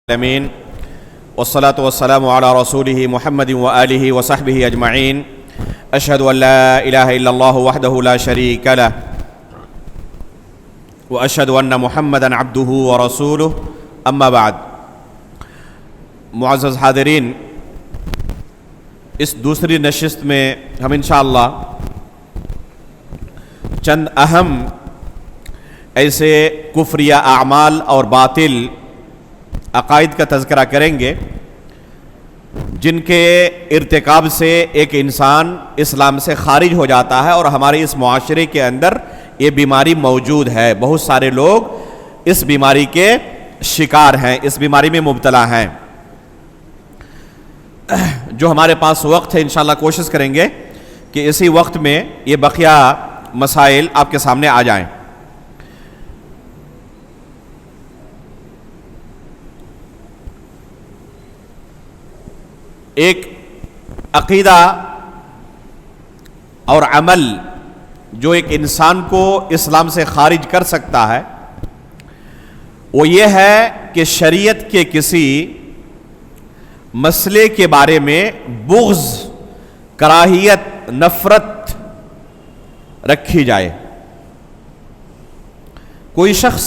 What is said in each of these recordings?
العالمين والصلاة والسلام على رسوله محمد وآله وصحبه أجمعين أشهد أن لا إله إلا الله وحده لا شريك له وأشهد أن محمدا عبده ورسوله أما بعد. معزز حاضرین، اس دوسری نشست میں ہم انشاءاللہ چند اہم ایسے کفریہ اعمال اور باطل عقائد کا تذکرہ کریں گے جن کے ارتکاب سے ایک انسان اسلام سے خارج ہو جاتا ہے، اور ہمارے اس معاشرے کے اندر یہ بیماری موجود ہے. بہت سارے لوگ اس بیماری کے شکار ہیں، اس بیماری میں مبتلا ہیں. جو ہمارے پاس وقت ہے انشاءاللہ کوشش کریں گے کہ اسی وقت میں یہ بقیہ مسائل آپ کے سامنے آ جائیں. ایک عقیدہ اور عمل جو ایک انسان کو اسلام سے خارج کر سکتا ہے وہ یہ ہے کہ شریعت کے کسی مسئلے کے بارے میں بغض، کراہیت، نفرت رکھی جائے. کوئی شخص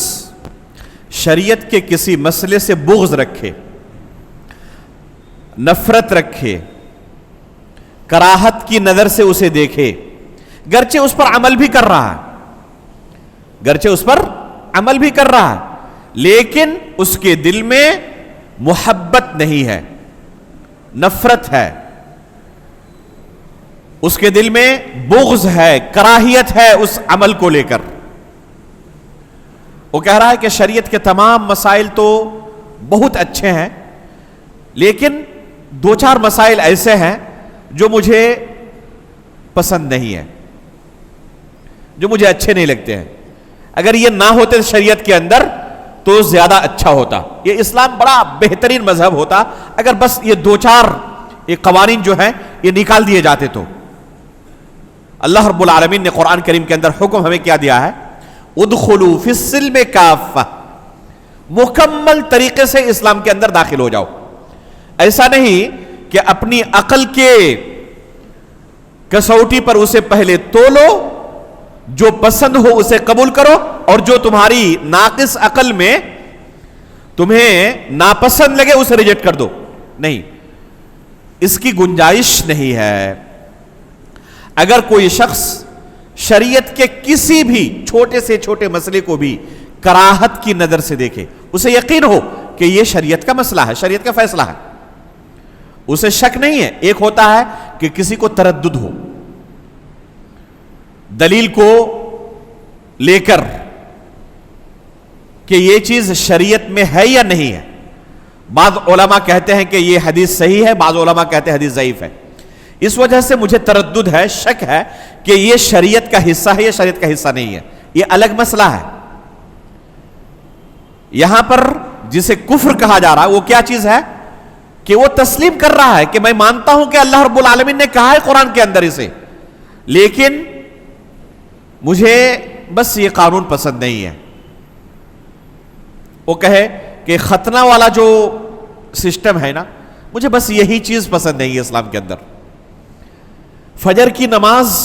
شریعت کے کسی مسئلے سے بغض رکھے، نفرت رکھے، کراہت کی نظر سے اسے دیکھے، گرچہ اس پر عمل بھی کر رہا ہے، لیکن اس کے دل میں محبت نہیں ہے، نفرت ہے، اس کے دل میں بغض ہے، کراہیت ہے اس عمل کو لے کر. وہ کہہ رہا ہے کہ شریعت کے تمام مسائل تو بہت اچھے ہیں، لیکن دو چار مسائل ایسے ہیں جو مجھے پسند نہیں ہیں، جو مجھے اچھے نہیں لگتے ہیں. اگر یہ نہ ہوتے شریعت کے اندر تو زیادہ اچھا ہوتا، یہ اسلام بڑا بہترین مذہب ہوتا اگر بس یہ دو چار یہ قوانین جو ہیں یہ نکال دیے جاتے. تو اللہ رب العالمین نے قرآن کریم کے اندر حکم ہمیں کیا دیا ہے؟ ادخلوا فی السلم کافہ، مکمل طریقے سے اسلام کے اندر داخل ہو جاؤ. ایسا نہیں کہ اپنی عقل کے کسوٹی پر اسے پہلے تولو، جو پسند ہو اسے قبول کرو، اور جو تمہاری ناقص عقل میں تمہیں ناپسند لگے اسے ریجیکٹ کر دو. نہیں، اس کی گنجائش نہیں ہے. اگر کوئی شخص شریعت کے کسی بھی چھوٹے سے چھوٹے مسئلے کو بھی کراہت کی نظر سے دیکھے، اسے یقین ہو کہ یہ شریعت کا مسئلہ ہے، شریعت کا فیصلہ ہے، اسے شک نہیں ہے. ایک ہوتا ہے کہ کسی کو تردد ہو دلیل کو لے کر کہ یہ چیز شریعت میں ہے یا نہیں ہے. بعض علماء کہتے ہیں کہ یہ حدیث صحیح ہے، بعض علماء کہتے ہیں حدیث ضعیف ہے، اس وجہ سے مجھے تردد ہے، شک ہے کہ یہ شریعت کا حصہ ہے یا شریعت کا حصہ نہیں ہے. یہ الگ مسئلہ ہے. یہاں پر جسے کفر کہا جا رہا ہے وہ کیا چیز ہے؟ کہ وہ تسلیم کر رہا ہے کہ میں مانتا ہوں کہ اللہ رب العالمین نے کہا ہے قرآن کے اندر اسے، لیکن مجھے بس یہ قانون پسند نہیں ہے. وہ کہے کہ ختنہ والا جو سسٹم ہے نا، مجھے بس یہی چیز پسند نہیں ہے اسلام کے اندر. فجر کی نماز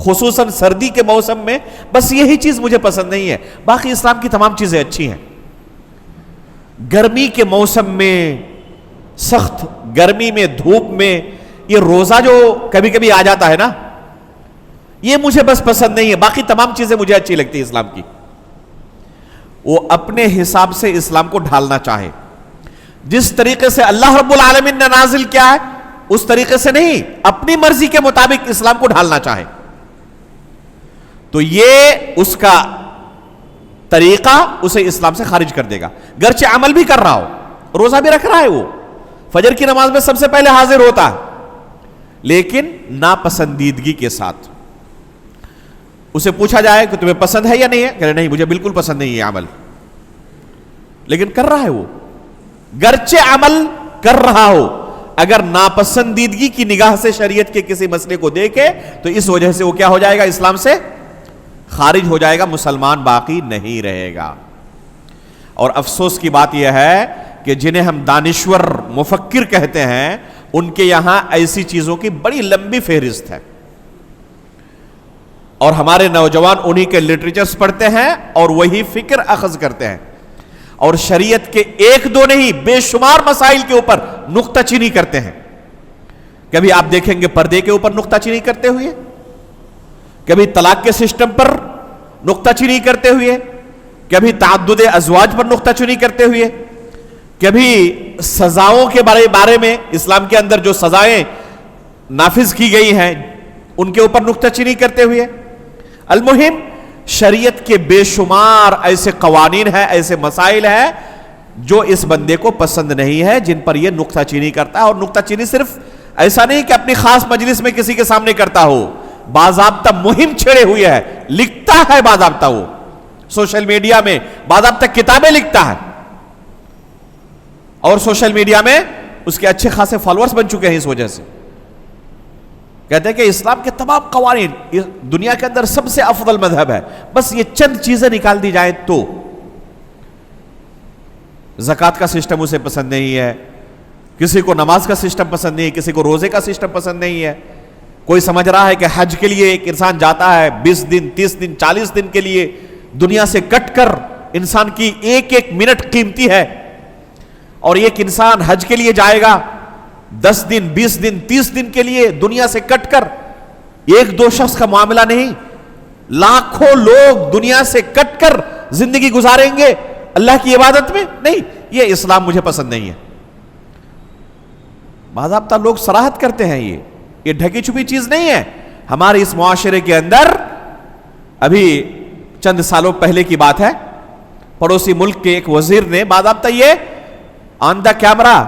خصوصاً سردی کے موسم میں بس یہی چیز مجھے پسند نہیں ہے، باقی اسلام کی تمام چیزیں اچھی ہیں. گرمی کے موسم میں، سخت گرمی میں، دھوپ میں یہ روزہ جو کبھی کبھی آ جاتا ہے نا، یہ مجھے بس پسند نہیں ہے، باقی تمام چیزیں مجھے اچھی لگتی ہیں اسلام کی. وہ اپنے حساب سے اسلام کو ڈھالنا چاہے، جس طریقے سے اللہ رب العالمین نے نازل کیا ہے اس طریقے سے نہیں، اپنی مرضی کے مطابق اسلام کو ڈھالنا چاہے تو یہ اس کا طریقہ اسے اسلام سے خارج کر دے گا. گرچہ عمل بھی کر رہا ہو، روزہ بھی رکھ رہا ہے، وہ فجر کی نماز میں سب سے پہلے حاضر ہوتا ہے، لیکن ناپسندیدگی کے ساتھ. اسے پوچھا جائے کہ تمہیں پسند ہے یا نہیں ہے، کہے نہیں مجھے بالکل پسند نہیں ہے عمل، لیکن کر رہا ہے. وہ گرچہ عمل کر رہا ہو، اگر ناپسندیدگی کی نگاہ سے شریعت کے کسی مسئلے کو دیکھے تو اس وجہ سے وہ کیا ہو جائے گا؟ اسلام سے خارج ہو جائے گا، مسلمان باقی نہیں رہے گا. اور افسوس کی بات یہ ہے کہ جنہیں ہم دانشور مفکر کہتے ہیں، ان کے یہاں ایسی چیزوں کی بڑی لمبی فہرست ہے، اور ہمارے نوجوان انہی کے لٹریچرز پڑھتے ہیں اور وہی فکر اخذ کرتے ہیں، اور شریعت کے ایک دو نہیں بے شمار مسائل کے اوپر نقطہ چینی کرتے ہیں۔ کبھی آپ دیکھیں گے پردے کے اوپر نقطہ چینی کرتے ہوئے، کبھی طلاق کے سسٹم پر نقطہ چینی کرتے ہوئے، کبھی تعدد ازواج پر نقطہ چینی کرتے ہوئے، کبھی سزاؤں کے بارے میں اسلام کے اندر جو سزائیں نافذ کی گئی ہیں ان کے اوپر نقطہ چینی کرتے ہوئے۔ المہم شریعت کے بے شمار ایسے قوانین ہیں، ایسے مسائل ہیں جو اس بندے کو پسند نہیں ہے، جن پر یہ نقطہ چینی کرتا ہے۔ اور نقطہ چینی صرف ایسا نہیں کہ اپنی خاص مجلس میں کسی کے سامنے کرتا ہو، باضابطہ مہم چھڑے ہوئے ہے، لکھتا ہے باضابطہ، وہ سوشل میڈیا میں باضابطہ کتابیں لکھتا ہے، اور سوشل میڈیا میں اس کے اچھے خاصے فالورز بن چکے ہیں۔ اس وجہ سے کہتے ہیں کہ اسلام کے تمام قوانین دنیا کے اندر سب سے افضل مذہب ہے، بس یہ چند چیزیں نکال دی جائیں تو۔ زکوٰۃ کا سسٹم اسے پسند نہیں ہے، کسی کو نماز کا سسٹم پسند نہیں ہے، کسی کو روزے کا سسٹم پسند نہیں ہے، کوئی سمجھ رہا ہے کہ حج کے لیے ایک انسان جاتا ہے 20 دن 30 دن 40 دن کے لیے، دنیا سے کٹ کر، انسان کی ایک ایک منٹ قیمتی ہے، اور ایک انسان حج کے لیے جائے گا 10 دن 20 دن 30 دن کے لیے دنیا سے کٹ کر۔ ایک دو شخص کا معاملہ نہیں، لاکھوں لوگ دنیا سے کٹ کر زندگی گزاریں گے اللہ کی عبادت میں۔ نہیں، یہ اسلام مجھے پسند نہیں ہے۔ باضابطہ لوگ صراحت کرتے ہیں، یہ ڈھکی چھپی چیز نہیں ہے۔ ہمارے اس معاشرے کے اندر ابھی چند سالوں پہلے کی بات ہے، پڑوسی ملک کے ایک وزیر نے باضابطہ یہ آن دا کیمرہ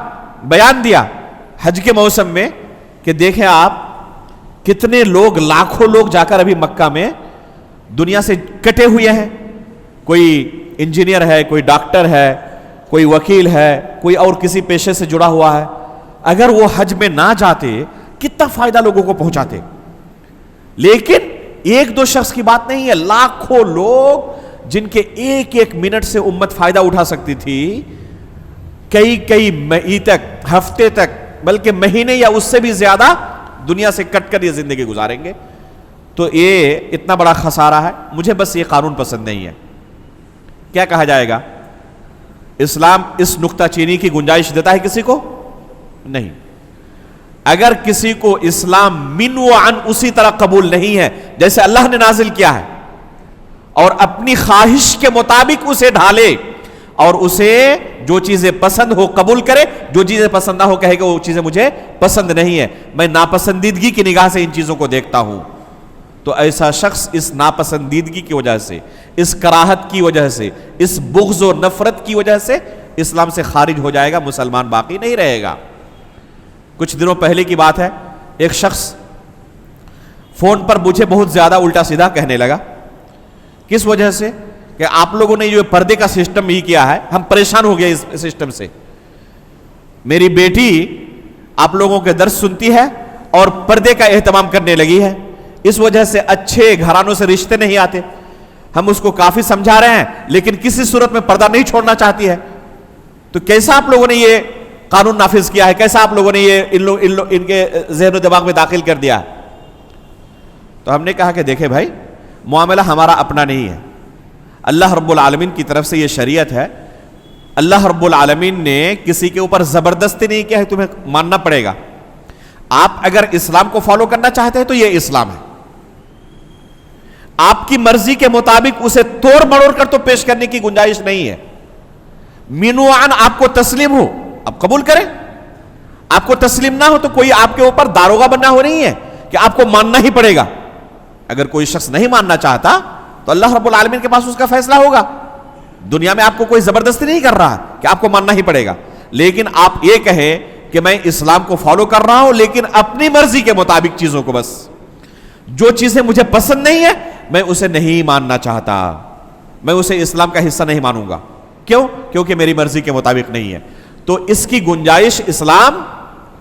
بیان دیا حج کے موسم میں کہ دیکھیں آپ کتنے لوگ، لاکھوں لوگ جا کر ابھی مکہ میں دنیا سے کٹے ہوئے ہیں، کوئی انجینئر ہے، کوئی ڈاکٹر ہے، کوئی وکیل ہے، کوئی اور کسی پیشے سے جڑا ہوا ہے، اگر وہ حج میں نہ جاتے کتنا فائدہ لوگوں کو پہنچاتے۔ لیکن ایک دو شخص کی بات نہیں ہے، لاکھوں لوگ جن کے ایک ایک منٹ سے امت فائدہ اٹھا سکتی تھی، کئی مئی تک، ہفتے تک، بلکہ مہینے یا اس سے بھی زیادہ دنیا سے کٹ کر یہ زندگی گزاریں گے۔ تو یہ اتنا بڑا خسارہ ہے۔ مجھے بس یہ قانون پسند نہیں ہے۔ کیا کہا جائے گا؟ اسلام اس نقطہ چینی کی گنجائش دیتا ہے کسی کو؟ نہیں۔ اگر کسی کو اسلام من و عن اسی طرح قبول نہیں ہے جیسے اللہ نے نازل کیا ہے، اور اپنی خواہش کے مطابق اسے ڈھالے، اور اسے جو چیزیں پسند ہو قبول کرے، جو چیزیں پسند نہ ہو کہے کہ وہ چیزیں مجھے پسند نہیں ہے، میں ناپسندیدگی کی نگاہ سے ان چیزوں کو دیکھتا ہوں، تو ایسا شخص اس ناپسندیدگی کی وجہ سے، اس کراہت کی وجہ سے، اس بغض و نفرت کی وجہ سے اسلام سے خارج ہو جائے گا، مسلمان باقی نہیں رہے گا۔ کچھ دنوں پہلے کی بات ہے، ایک شخص فون پر مجھے بہت زیادہ الٹا سیدھا کہنے لگا۔ کس وجہ سے؟ کہ آپ لوگوں نے جو پردے کا سسٹم ہی کیا ہے، ہم پریشان ہو گئے اس سسٹم سے۔ میری بیٹی آپ لوگوں کے درس سنتی ہے اور پردے کا اہتمام کرنے لگی ہے، اس وجہ سے اچھے گھرانوں سے رشتے نہیں آتے۔ ہم اس کو کافی سمجھا رہے ہیں لیکن کسی صورت میں پردہ نہیں چھوڑنا چاہتی ہے۔ تو کیسا آپ لوگوں نے یہ قانون نافذ کیا ہے؟ کیسا آپ لوگوں نے یہ ان کے ذہن و دماغ میں داخل کر دیا؟ تو ہم نے کہا کہ دیکھیں بھائی، معاملہ ہمارا اپنا نہیں ہے، اللہ رب العالمین کی طرف سے یہ شریعت ہے۔ اللہ رب العالمین نے کسی کے اوپر زبردستی نہیں کیا ہے، تمہیں ماننا پڑے گا۔ آپ اگر اسلام کو فالو کرنا چاہتے ہیں تو یہ اسلام ہے، آپ کی مرضی کے مطابق اسے توڑ مڑوڑ کر تو پیش کرنے کی گنجائش نہیں ہے۔ مینوان آپ کو تسلیم ہو آپ قبول کریں، آپ کو تسلیم نہ ہو تو کوئی آپ کے اوپر داروغہ بننا ہو نہیں ہے کہ آپ کو ماننا ہی پڑے گا۔ اگر کوئی شخص نہیں ماننا چاہتا تو اللہ رب العالمین کے پاس اس کا فیصلہ ہوگا۔ دنیا میں آپ کو کوئی زبردستی نہیں کر رہا کہ آپ کو ماننا ہی پڑے گا، لیکن آپ یہ کہیں کہ میں اسلام کو فالو کر رہا ہوں لیکن اپنی مرضی کے مطابق چیزوں کو، بس جو چیزیں مجھے پسند نہیں ہیں میں اسے نہیں ماننا چاہتا، میں اسے اسلام کا حصہ نہیں مانوں گا۔ کیوں؟ کیونکہ میری مرضی کے مطابق نہیں ہے۔ تو اس کی گنجائش اسلام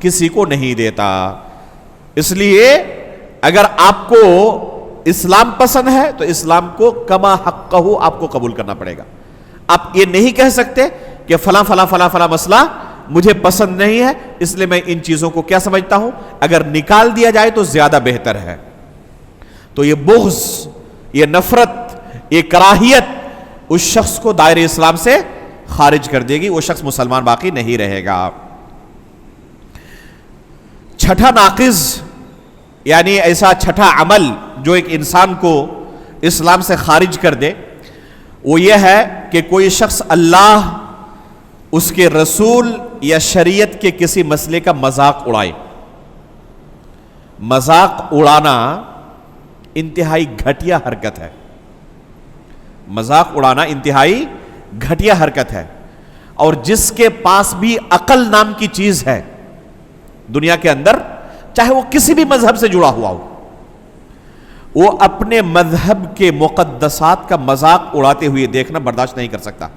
کسی کو نہیں دیتا۔ اس لیے اگر آپ کو اسلام پسند ہے تو اسلام کو کما حقہ آپ کو قبول کرنا پڑے گا۔ آپ یہ نہیں کہہ سکتے کہ کہ فلاں فلاں فلاں فلاں مسئلہ مجھے پسند نہیں ہے، اس لیے میں ان چیزوں کو کیا سمجھتا ہوں، اگر نکال دیا جائے تو زیادہ بہتر ہے. تو یہ بغض، یہ نفرت، یہ کراہیت اس شخص کو دائرے اسلام سے خارج کر دے گی، وہ شخص مسلمان باقی نہیں رہے گا. چھٹا ناقض، یعنی ایسا چھٹا عمل جو ایک انسان کو اسلام سے خارج کر دے، وہ یہ ہے کہ کوئی شخص اللہ، اس کے رسول یا شریعت کے کسی مسئلے کا مذاق اڑائے. مذاق اڑانا انتہائی گھٹیا حرکت ہے. مذاق اڑانا انتہائی گھٹیا حرکت ہے. اور جس کے پاس بھی عقل نام کی چیز ہے دنیا کے اندر، چاہے وہ کسی بھی مذہب سے جڑا ہوا ہو، وہ اپنے مذہب کے مقدسات کا مذاق اڑاتے ہوئے دیکھنا برداشت نہیں کر سکتا.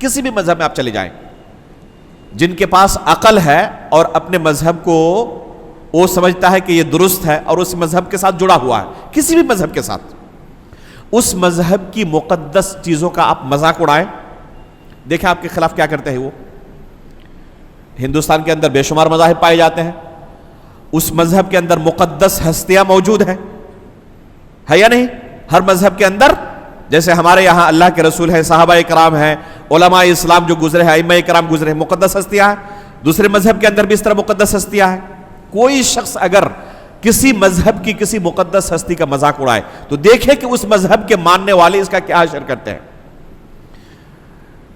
کسی بھی مذہب میں آپ چلے جائیں، جن کے پاس عقل ہے اور اپنے مذہب کو وہ سمجھتا ہے کہ یہ درست ہے اور اس مذہب کے ساتھ جڑا ہوا ہے، کسی بھی مذہب کے ساتھ، اس مذہب کی مقدس چیزوں کا آپ مذاق اڑائیں، دیکھیں آپ کے خلاف کیا کرتے ہیں وہ. ہندوستان کے اندر بے شمار مذاہب پائے جاتے ہیں، اس مذہب کے اندر مقدس ہستیاں موجود ہیں، ہے یا نہیں؟ ہر مذہب کے اندر، جیسے ہمارے یہاں اللہ کے رسول ہیں، صحابہ کرام ہیں، علماء اسلام جو گزرے ہیں، ائمہ کرام گزرے ہیں، مقدس ہستیاں ہیں. دوسرے مذہب کے اندر بھی اس طرح مقدس ہستیاں ہیں. کوئی شخص اگر کسی مذہب کی کسی مقدس ہستی کا مذاق اڑائے تو دیکھے کہ اس مذہب کے ماننے والے اس کا کیا حشر کرتے ہیں.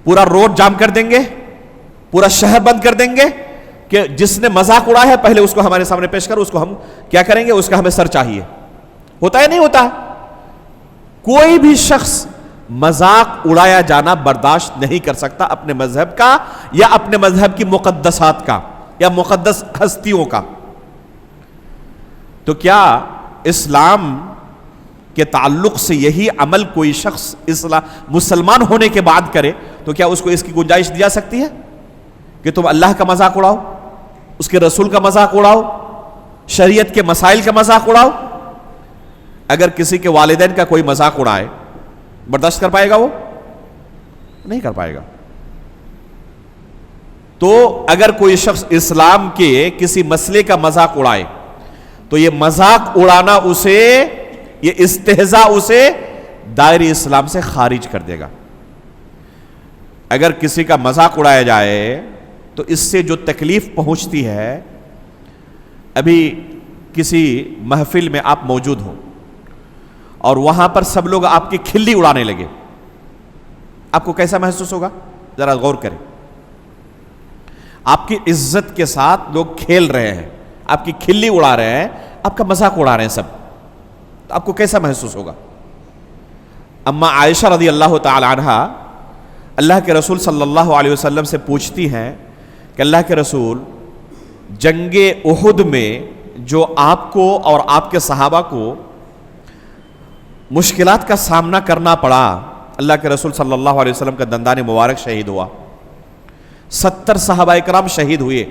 پورا روڈ جام کر دیں گے، پورا شہر بند کر دیں گے کہ جس نے مذاق اڑایا ہے پہلے اس کو ہمارے سامنے پیش کر، اس کو ہم کیا کریں گے، اس کا ہمیں سر چاہیے. ہوتا ہے نہیں ہوتا؟ کوئی بھی شخص مذاق اڑایا جانا برداشت نہیں کر سکتا اپنے مذہب کا یا اپنے مذہب کی مقدسات کا یا مقدس ہستیوں کا. تو کیا اسلام کے تعلق سے یہی عمل کوئی شخص مسلمان ہونے کے بعد کرے تو کیا اس کو اس کی گنجائش دی جا سکتی ہے کہ تم اللہ کا مذاق اڑاؤ، اس کے رسول کا مذاق اڑاؤ، شریعت کے مسائل کا مذاق اڑاؤ؟ اگر کسی کے والدین کا کوئی مذاق اڑائے برداشت کر پائے گا؟ وہ نہیں کر پائے گا. تو اگر کوئی شخص اسلام کے کسی مسئلے کا مذاق اڑائے تو یہ مذاق اڑانا اسے، یہ استہزاء اسے دائرے اسلام سے خارج کر دے گا. اگر کسی کا مذاق اڑایا جائے تو اس سے جو تکلیف پہنچتی ہے، ابھی کسی محفل میں آپ موجود ہو اور وہاں پر سب لوگ آپ کی کھلی اڑانے لگے، آپ کو کیسا محسوس ہوگا؟ ذرا غور کریں. آپ کی عزت کے ساتھ لوگ کھیل رہے ہیں، آپ کی کھلی اڑا رہے ہیں، آپ کا مذاق اڑا رہے ہیں سب، تو آپ کو کیسا محسوس ہوگا؟ اما عائشہ رضی اللہ تعالی عنہا اللہ کے رسول صلی اللہ علیہ وسلم سے پوچھتی ہیں کہ اللہ کے رسول، جنگ احد میں جو آپ کو اور آپ کے صحابہ کو مشکلات کا سامنا کرنا پڑا، اللہ کے رسول صلی اللہ علیہ وسلم کا دندان مبارک شہید ہوا، 70 صحابہ کرام شہید ہوئے،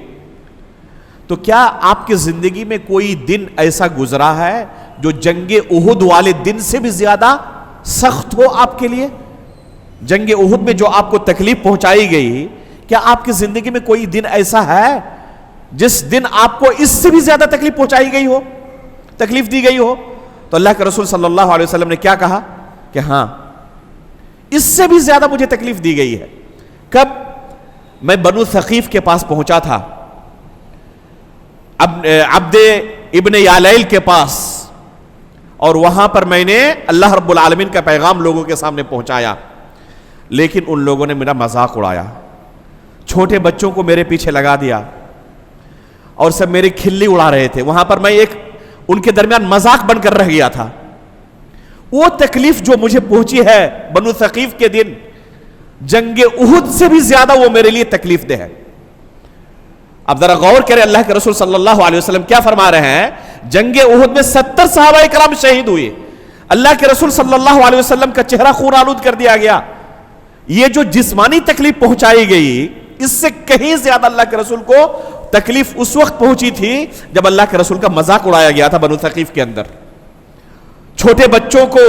تو کیا آپ کی زندگی میں کوئی دن ایسا گزرا ہے جو جنگ احد والے دن سے بھی زیادہ سخت ہو آپ کے لیے؟ جنگ احد میں جو آپ کو تکلیف پہنچائی گئی، کیا آپ کی زندگی میں کوئی دن ایسا ہے جس دن آپ کو اس سے بھی زیادہ تکلیف پہنچائی گئی ہو، تکلیف دی گئی ہو؟ تو اللہ کے رسول صلی اللہ علیہ وسلم نے کیا کہا کہ ہاں، اس سے بھی زیادہ مجھے تکلیف دی گئی ہے. کب؟ میں بنو ثقیف کے پاس پہنچا تھا، عبد ابن یالیل کے پاس، اور وہاں پر میں نے اللہ رب العالمین کا پیغام لوگوں کے سامنے پہنچایا، لیکن ان لوگوں نے میرا مذاق اڑایا، چھوٹے بچوں کو میرے پیچھے لگا دیا اور سب میری کھلی اڑا رہے تھے. وہاں پر میں ایک ان کے درمیان مذاق بن کر رہ گیا تھا. وہ تکلیف جو مجھے پہنچی ہے بنو ثقیف کے دن، جنگ احد سے بھی زیادہ وہ میرے لیے تکلیف دہ ہے. اب ذرا غور کریں اللہ کے رسول صلی اللہ علیہ وسلم کیا فرما رہے ہیں. جنگ احد میں 70 صحابہ کرام شہید ہوئے، اللہ کے رسول صلی اللہ علیہ وسلم کا چہرہ خون آلود کر دیا گیا. یہ جو جسمانی تکلیف پہنچائی گئی، اس سے کہیں زیادہ اللہ کے رسول کو تکلیف اس وقت پہنچی تھی جب اللہ کے رسول کا مذاق اڑایا گیا تھا بنو ثقیف کے اندر. چھوٹے بچوں کو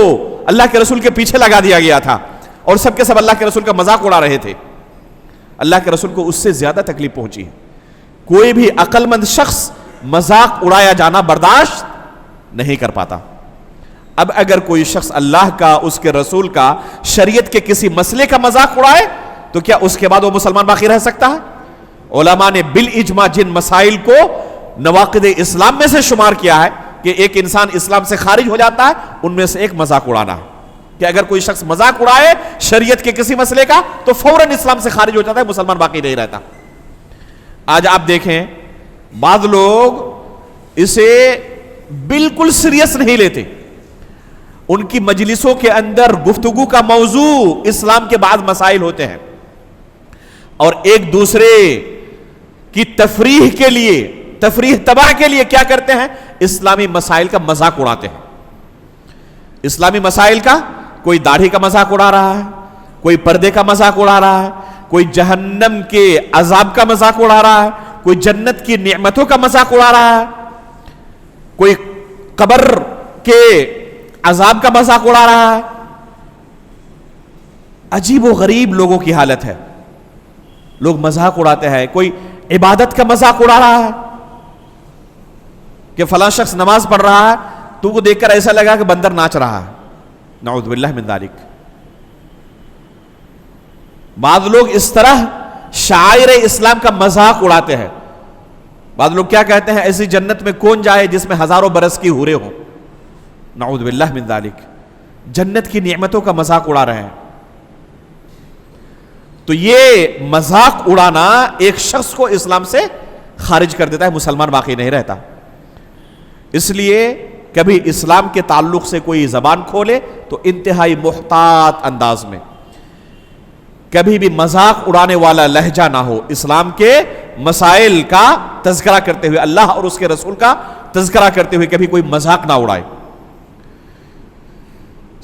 اللہ کے رسول کے پیچھے لگا دیا گیا تھا اور سب کے سب اللہ کے رسول کا مذاق اڑا رہے تھے. اللہ کے رسول کو اس سے زیادہ تکلیف پہنچی ہے. کوئی بھی عقل مند شخص مذاق اڑایا جانا برداشت نہیں کر پاتا. اب اگر کوئی شخص اللہ کا، اس کے رسول کا، شریعت کے کسی مسئلے کا مذاق اڑائے تو کیا اس کے بعد وہ مسلمان باقی رہ سکتا ہے؟ علماء نے بالاجماع جن مسائل کو نواقض اسلام میں سے شمار کیا ہے کہ ایک انسان اسلام سے خارج ہو جاتا ہے، ان میں سے ایک مذاق اڑانا ہے. کہ اگر کوئی شخص مذاق اڑائے شریعت کے کسی مسئلے کا تو فوراً اسلام سے خارج ہو جاتا ہے، مسلمان باقی نہیں رہتا. آج آپ دیکھیں بعض لوگ اسے بالکل سیریس نہیں لیتے. ان کی مجلسوں کے اندر گفتگو کا موضوع اسلام کے بعض مسائل ہوتے ہیں اور ایک دوسرے کی تفریح کے لیے، تفریح تباہ کے لیے کیا کرتے ہیں؟ اسلامی مسائل کا مذاق اڑاتے ہیں. اسلامی مسائل کا، کوئی داڑھی کا مذاق اڑا رہا ہے، کوئی پردے کا مذاق اڑا رہا ہے، کوئی جہنم کے عذاب کا مذاق اڑا رہا ہے، کوئی جنت کی نعمتوں کا مذاق اڑا رہا ہے، کوئی قبر کے عذاب کا مذاق اڑا رہا ہے. عجیب و غریب لوگوں کی حالت ہے. لوگ مذاق اڑاتے ہیں. کوئی عبادت کا مذاق اڑا رہا ہے کہ فلاں شخص نماز پڑھ رہا ہے تو وہ دیکھ کر ایسا لگا کہ بندر ناچ رہا ہے. نعوذ باللہ من ذالک. بعض لوگ اس طرح شعائر اسلام کا مذاق اڑاتے ہیں. بعض لوگ کیا کہتے ہیں؟ ایسی جنت میں کون جائے جس میں ہزاروں برس کی حوریں ہوں. نعوذ باللہ من ذالک. جنت کی نعمتوں کا مذاق اڑا رہے ہیں. تو یہ مذاق اڑانا ایک شخص کو اسلام سے خارج کر دیتا ہے، مسلمان باقی نہیں رہتا. اس لیے کبھی اسلام کے تعلق سے کوئی زبان کھولے تو انتہائی محتاط انداز میں، کبھی بھی مذاق اڑانے والا لہجہ نہ ہو. اسلام کے مسائل کا تذکرہ کرتے ہوئے، اللہ اور اس کے رسول کا تذکرہ کرتے ہوئے کبھی کوئی مذاق نہ اڑائے.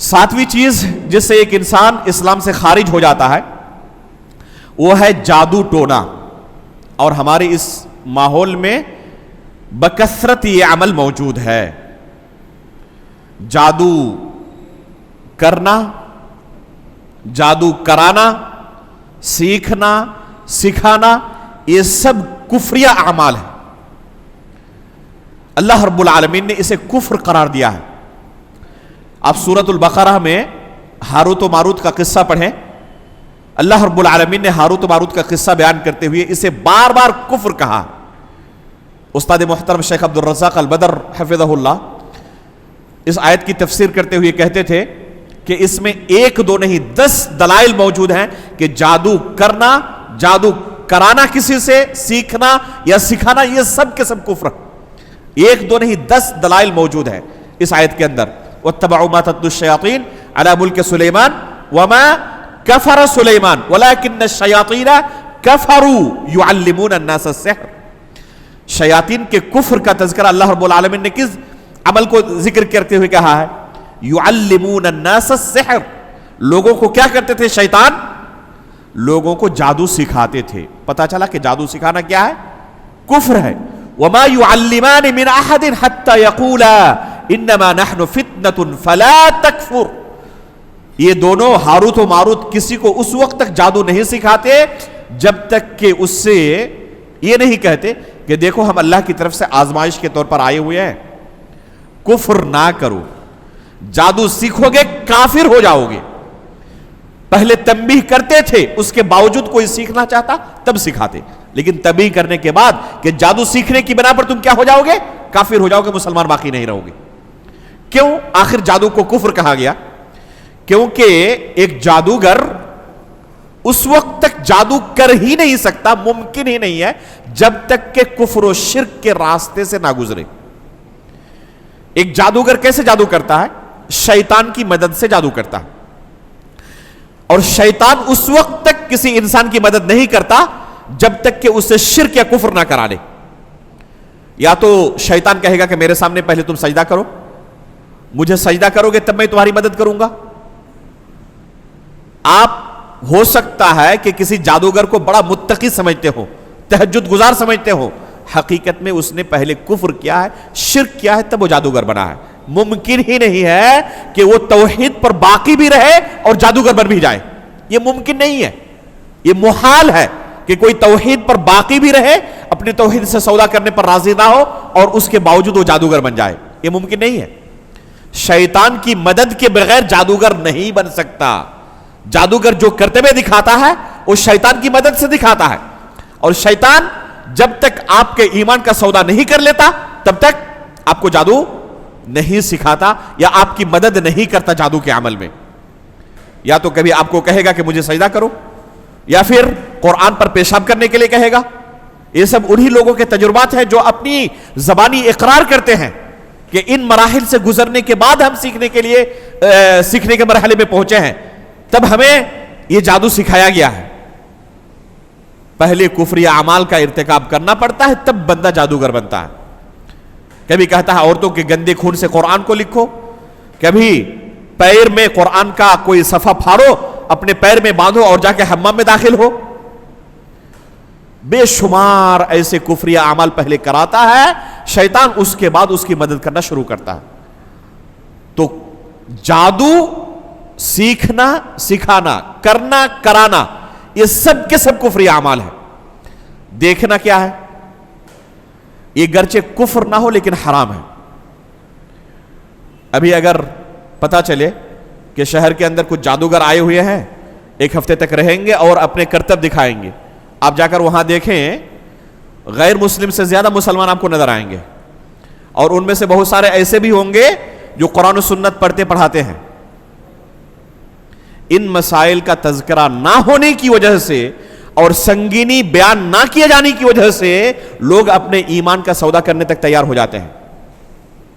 ساتویں چیز جس سے ایک انسان اسلام سے خارج ہو جاتا ہے وہ ہے جادو ٹونا. اور ہمارے اس ماحول میں بکثرت یہ عمل موجود ہے. جادو کرنا، جادو کرانا، سیکھنا، سکھانا، یہ سب کفریہ اعمال ہیں. اللہ رب العالمین نے اسے کفر قرار دیا ہے. آپ سورۃ البقرہ میں ہاروت و ماروت کا قصہ پڑھیں. اللہ رب العالمین نے ہاروت و ماروت کا قصہ بیان کرتے ہوئے اسے بار بار کفر کہا. استاد محترم شیخ عبد الرزاق البدر حفظہ اللہ اس آیت کی تفسیر کرتے ہوئے کہتے تھے کہ اس میں 1 2 نہیں 10 دلائل موجود ہیں کہ جادو کرنا، جادو کرانا، کسی سے سیکھنا یا سکھانا، یہ سب کے سب کفر. 1 2 نہیں 10 دلائل موجود ہیں اس آیت کے اندر. وَاتَّبَعُوا مَا تَتْلُو الشَّيَاطِينُ عَلَى مُلْكِ سُلَيْمَانَ وَمَا كَفَرَ سُلَيْمَانُ وَلَكِنَّ الشَّيَاطِينَ كَفَرُوا يُعَلِّمُونَ النَّاسَ السِّحْرَ. شیاطین کے کفر کا تذکرہ اللہ رب العالمین نے کس عمل کو ذکر کرتے ہوئے کہا ہے؟ یعلمون الناس السحر. لوگوں کو کیا کرتے تھے شیطان؟ لوگوں کو جادو سکھاتے تھے. پتا چلا کہ جادو سکھانا کیا ہے؟ کفر ہے. وما يعلمان من احد حتى يقولا انما نحن فتنة فلا تكفر. یہ دونوں ہاروت و ماروت کسی کو اس وقت تک جادو نہیں سکھاتے جب تک کہ اس سے یہ نہیں کہتے کہ دیکھو ہم اللہ کی طرف سے آزمائش کے طور پر آئے ہوئے ہیں، کفر نہ کرو. جادو سیکھو گے کافر ہو جاؤ گے. پہلے تنبیہ کرتے تھے، اس کے باوجود کوئی سیکھنا چاہتا تب سکھاتے، لیکن تنبیہ کرنے کے بعد کہ جادو سیکھنے کی بنا پر تم کیا ہو جاؤ گے؟ کافر ہو جاؤ گے، مسلمان باقی نہیں رہو گے. کیوں آخر جادو کو کفر کہا گیا؟ کیونکہ ایک جادوگر اس وقت تک جادو کر ہی نہیں سکتا، ممکن ہی نہیں ہے جب تک کہ کفر و شرک کے راستے سے نہ گزرے. ایک جادوگر کیسے جادو کرتا ہے؟ شیطان کی مدد سے جادو کرتا ہے. اور شیطان اس وقت تک کسی انسان کی مدد نہیں کرتا جب تک کہ اسے شرک یا کفر نہ کرا لے. یا تو شیطان کہے گا کہ میرے سامنے پہلے تم سجدہ کرو، مجھے سجدہ کرو گے تب میں تمہاری مدد کروں گا. آپ ہو سکتا ہے کہ کسی جادوگر کو بڑا متقی سمجھتے ہو، تہجد گزار سمجھتے ہو، حقیقت میں اس نے پہلے کفر کیا ہے، شرک کیا ہے، تب وہ جادوگر بنا ہے. ممکن ہی نہیں ہے کہ وہ توحید پر باقی بھی رہے اور جادوگر بن بھی جائے. یہ ممکن نہیں ہے، یہ محال ہے. کہ کوئی توحید پر باقی بھی رہے, اپنی توحید سے سودا کرنے پر راضی نہ ہو, اور اس کے باوجود وہ جادوگر بن جائے. یہ ممکن نہیں ہے. شیطان کی مدد کے بغیر جادوگر نہیں بن سکتا. جادوگر جو کرتبے دکھاتا ہے وہ شیطان کی مدد سے دکھاتا ہے, اور شیطان جب تک آپ کے ایمان کا سودا نہیں کر لیتا تب تک آپ کو جادو نہیں سکھاتا یا آپ کی مدد نہیں کرتا جادو کے عمل میں. یا تو کبھی آپ کو کہے گا کہ مجھے سجدہ کرو, یا پھر قرآن پر پیشاب کرنے کے لیے کہے گا. یہ سب انہی لوگوں کے تجربات ہیں جو اپنی زبانی اقرار کرتے ہیں کہ ان مراحل سے گزرنے کے بعد ہم سیکھنے کے مرحلے میں پہنچے ہیں, تب ہمیں یہ جادو سکھایا گیا ہے. پہلے کفری اعمال کا ارتکاب کرنا پڑتا ہے تب بندہ جادوگر بنتا ہے. کبھی کہتا ہے عورتوں کے گندے خون سے قرآن کو لکھو, کبھی پیر میں قرآن کا کوئی صفحہ پھاڑو, اپنے پیر میں باندھو اور جا کے حمام میں داخل ہو. بے شمار ایسے کفری اعمال پہلے کراتا ہے شیطان, اس کے بعد اس کی مدد کرنا شروع کرتا ہے. تو جادو سیکھنا, سکھانا, کرنا, کرانا, یہ سب کے سب کفری اعمال ہے. دیکھنا کیا ہے, یہ گرچہ کفر نہ ہو لیکن حرام ہے. ابھی اگر پتا چلے کہ شہر کے اندر کچھ جادوگر آئے ہوئے ہیں, 1 ہفتے تک رہیں گے اور اپنے کرتب دکھائیں گے, آپ جا کر وہاں دیکھیں غیر مسلم سے زیادہ مسلمان آپ کو نظر آئیں گے, اور ان میں سے بہت سارے ایسے بھی ہوں گے جو قرآن و سنت پڑھتے پڑھاتے ہیں. ان مسائل کا تذکرہ نہ ہونے کی وجہ سے اور سنگینی بیان نہ کیے جانے کی وجہ سے لوگ اپنے ایمان کا سودا کرنے تک تیار ہو جاتے ہیں,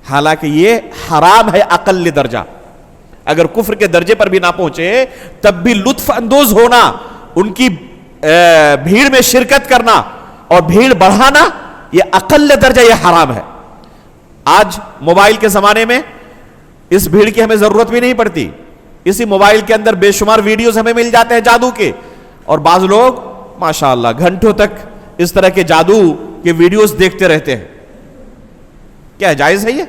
حالانکہ یہ حرام ہے اقل درجہ. اگر کفر کے درجے پر بھی نہ پہنچے تب بھی لطف اندوز ہونا, ان کی بھیڑ میں شرکت کرنا اور بھیڑ بڑھانا, یہ اقل درجہ یہ حرام ہے. آج موبائل کے زمانے میں اس بھیڑ کی ہمیں ضرورت بھی نہیں پڑتی. اسی موبائل کے اندر بے شمار ویڈیوز ہمیں مل جاتے ہیں جادو کے, اور بعض لوگ ماشاءاللہ گھنٹوں تک اس طرح کے جادو کے ویڈیوز دیکھتے رہتے ہیں. کیا جائز ہے یہ؟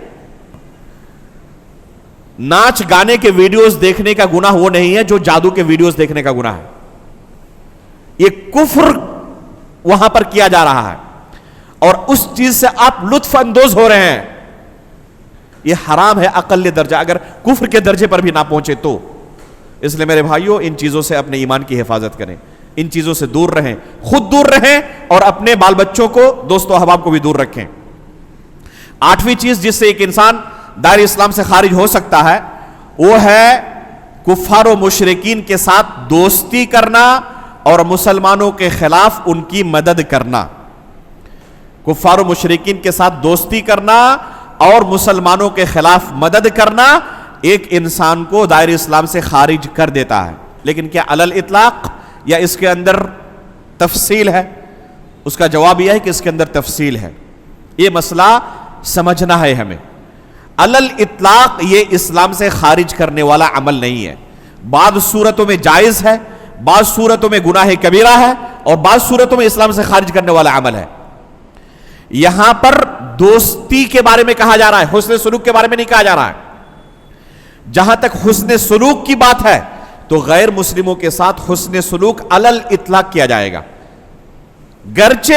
ناچ گانے کے ویڈیوز دیکھنے کا گناہ وہ نہیں ہے جو جادو کے ویڈیوز دیکھنے کا گناہ ہے. یہ کفر وہاں پر کیا جا رہا ہے اور اس چیز سے آپ لطف اندوز ہو رہے ہیں. یہ حرام ہے اقل درجہ, اگر کفر کے درجے پر بھی نہ پہنچے تو. اس لیے میرے بھائیوں, ان چیزوں سے اپنے ایمان کی حفاظت کریں, ان چیزوں سے دور رہیں, خود دور رہیں اور اپنے بال بچوں کو, دوست و احباب کو بھی دور رکھیں. 8ویں چیز جس سے ایک انسان دائرہ اسلام سے خارج ہو سکتا ہے وہ ہے کفار و مشرکین کے ساتھ دوستی کرنا اور مسلمانوں کے خلاف ان کی مدد کرنا. کفار و مشرکین کے ساتھ دوستی کرنا اور مسلمانوں کے خلاف مدد کرنا ایک انسان کو دائرہ اسلام سے خارج کر دیتا ہے. لیکن کیا علل اطلاق یا اس کے اندر تفصیل ہے؟ اس کا جواب یہ ہے کہ اس کے اندر تفصیل ہے. یہ مسئلہ سمجھنا ہے ہمیں. علل اطلاق یہ اسلام سے خارج کرنے والا عمل نہیں ہے. بعض صورتوں میں جائز ہے, بعض صورتوں میں گناہ کبیرہ ہے, اور بعض صورتوں میں اسلام سے خارج کرنے والا عمل ہے. یہاں پر دوستی کے بارے میں کہا جا رہا ہے, حسن سلوک کے بارے میں نہیں کہا جا رہا ہے. جہاں تک حسن سلوک کی بات ہے تو غیر مسلموں کے ساتھ حسن سلوک علل اطلاق کیا جائے گا, گرچہ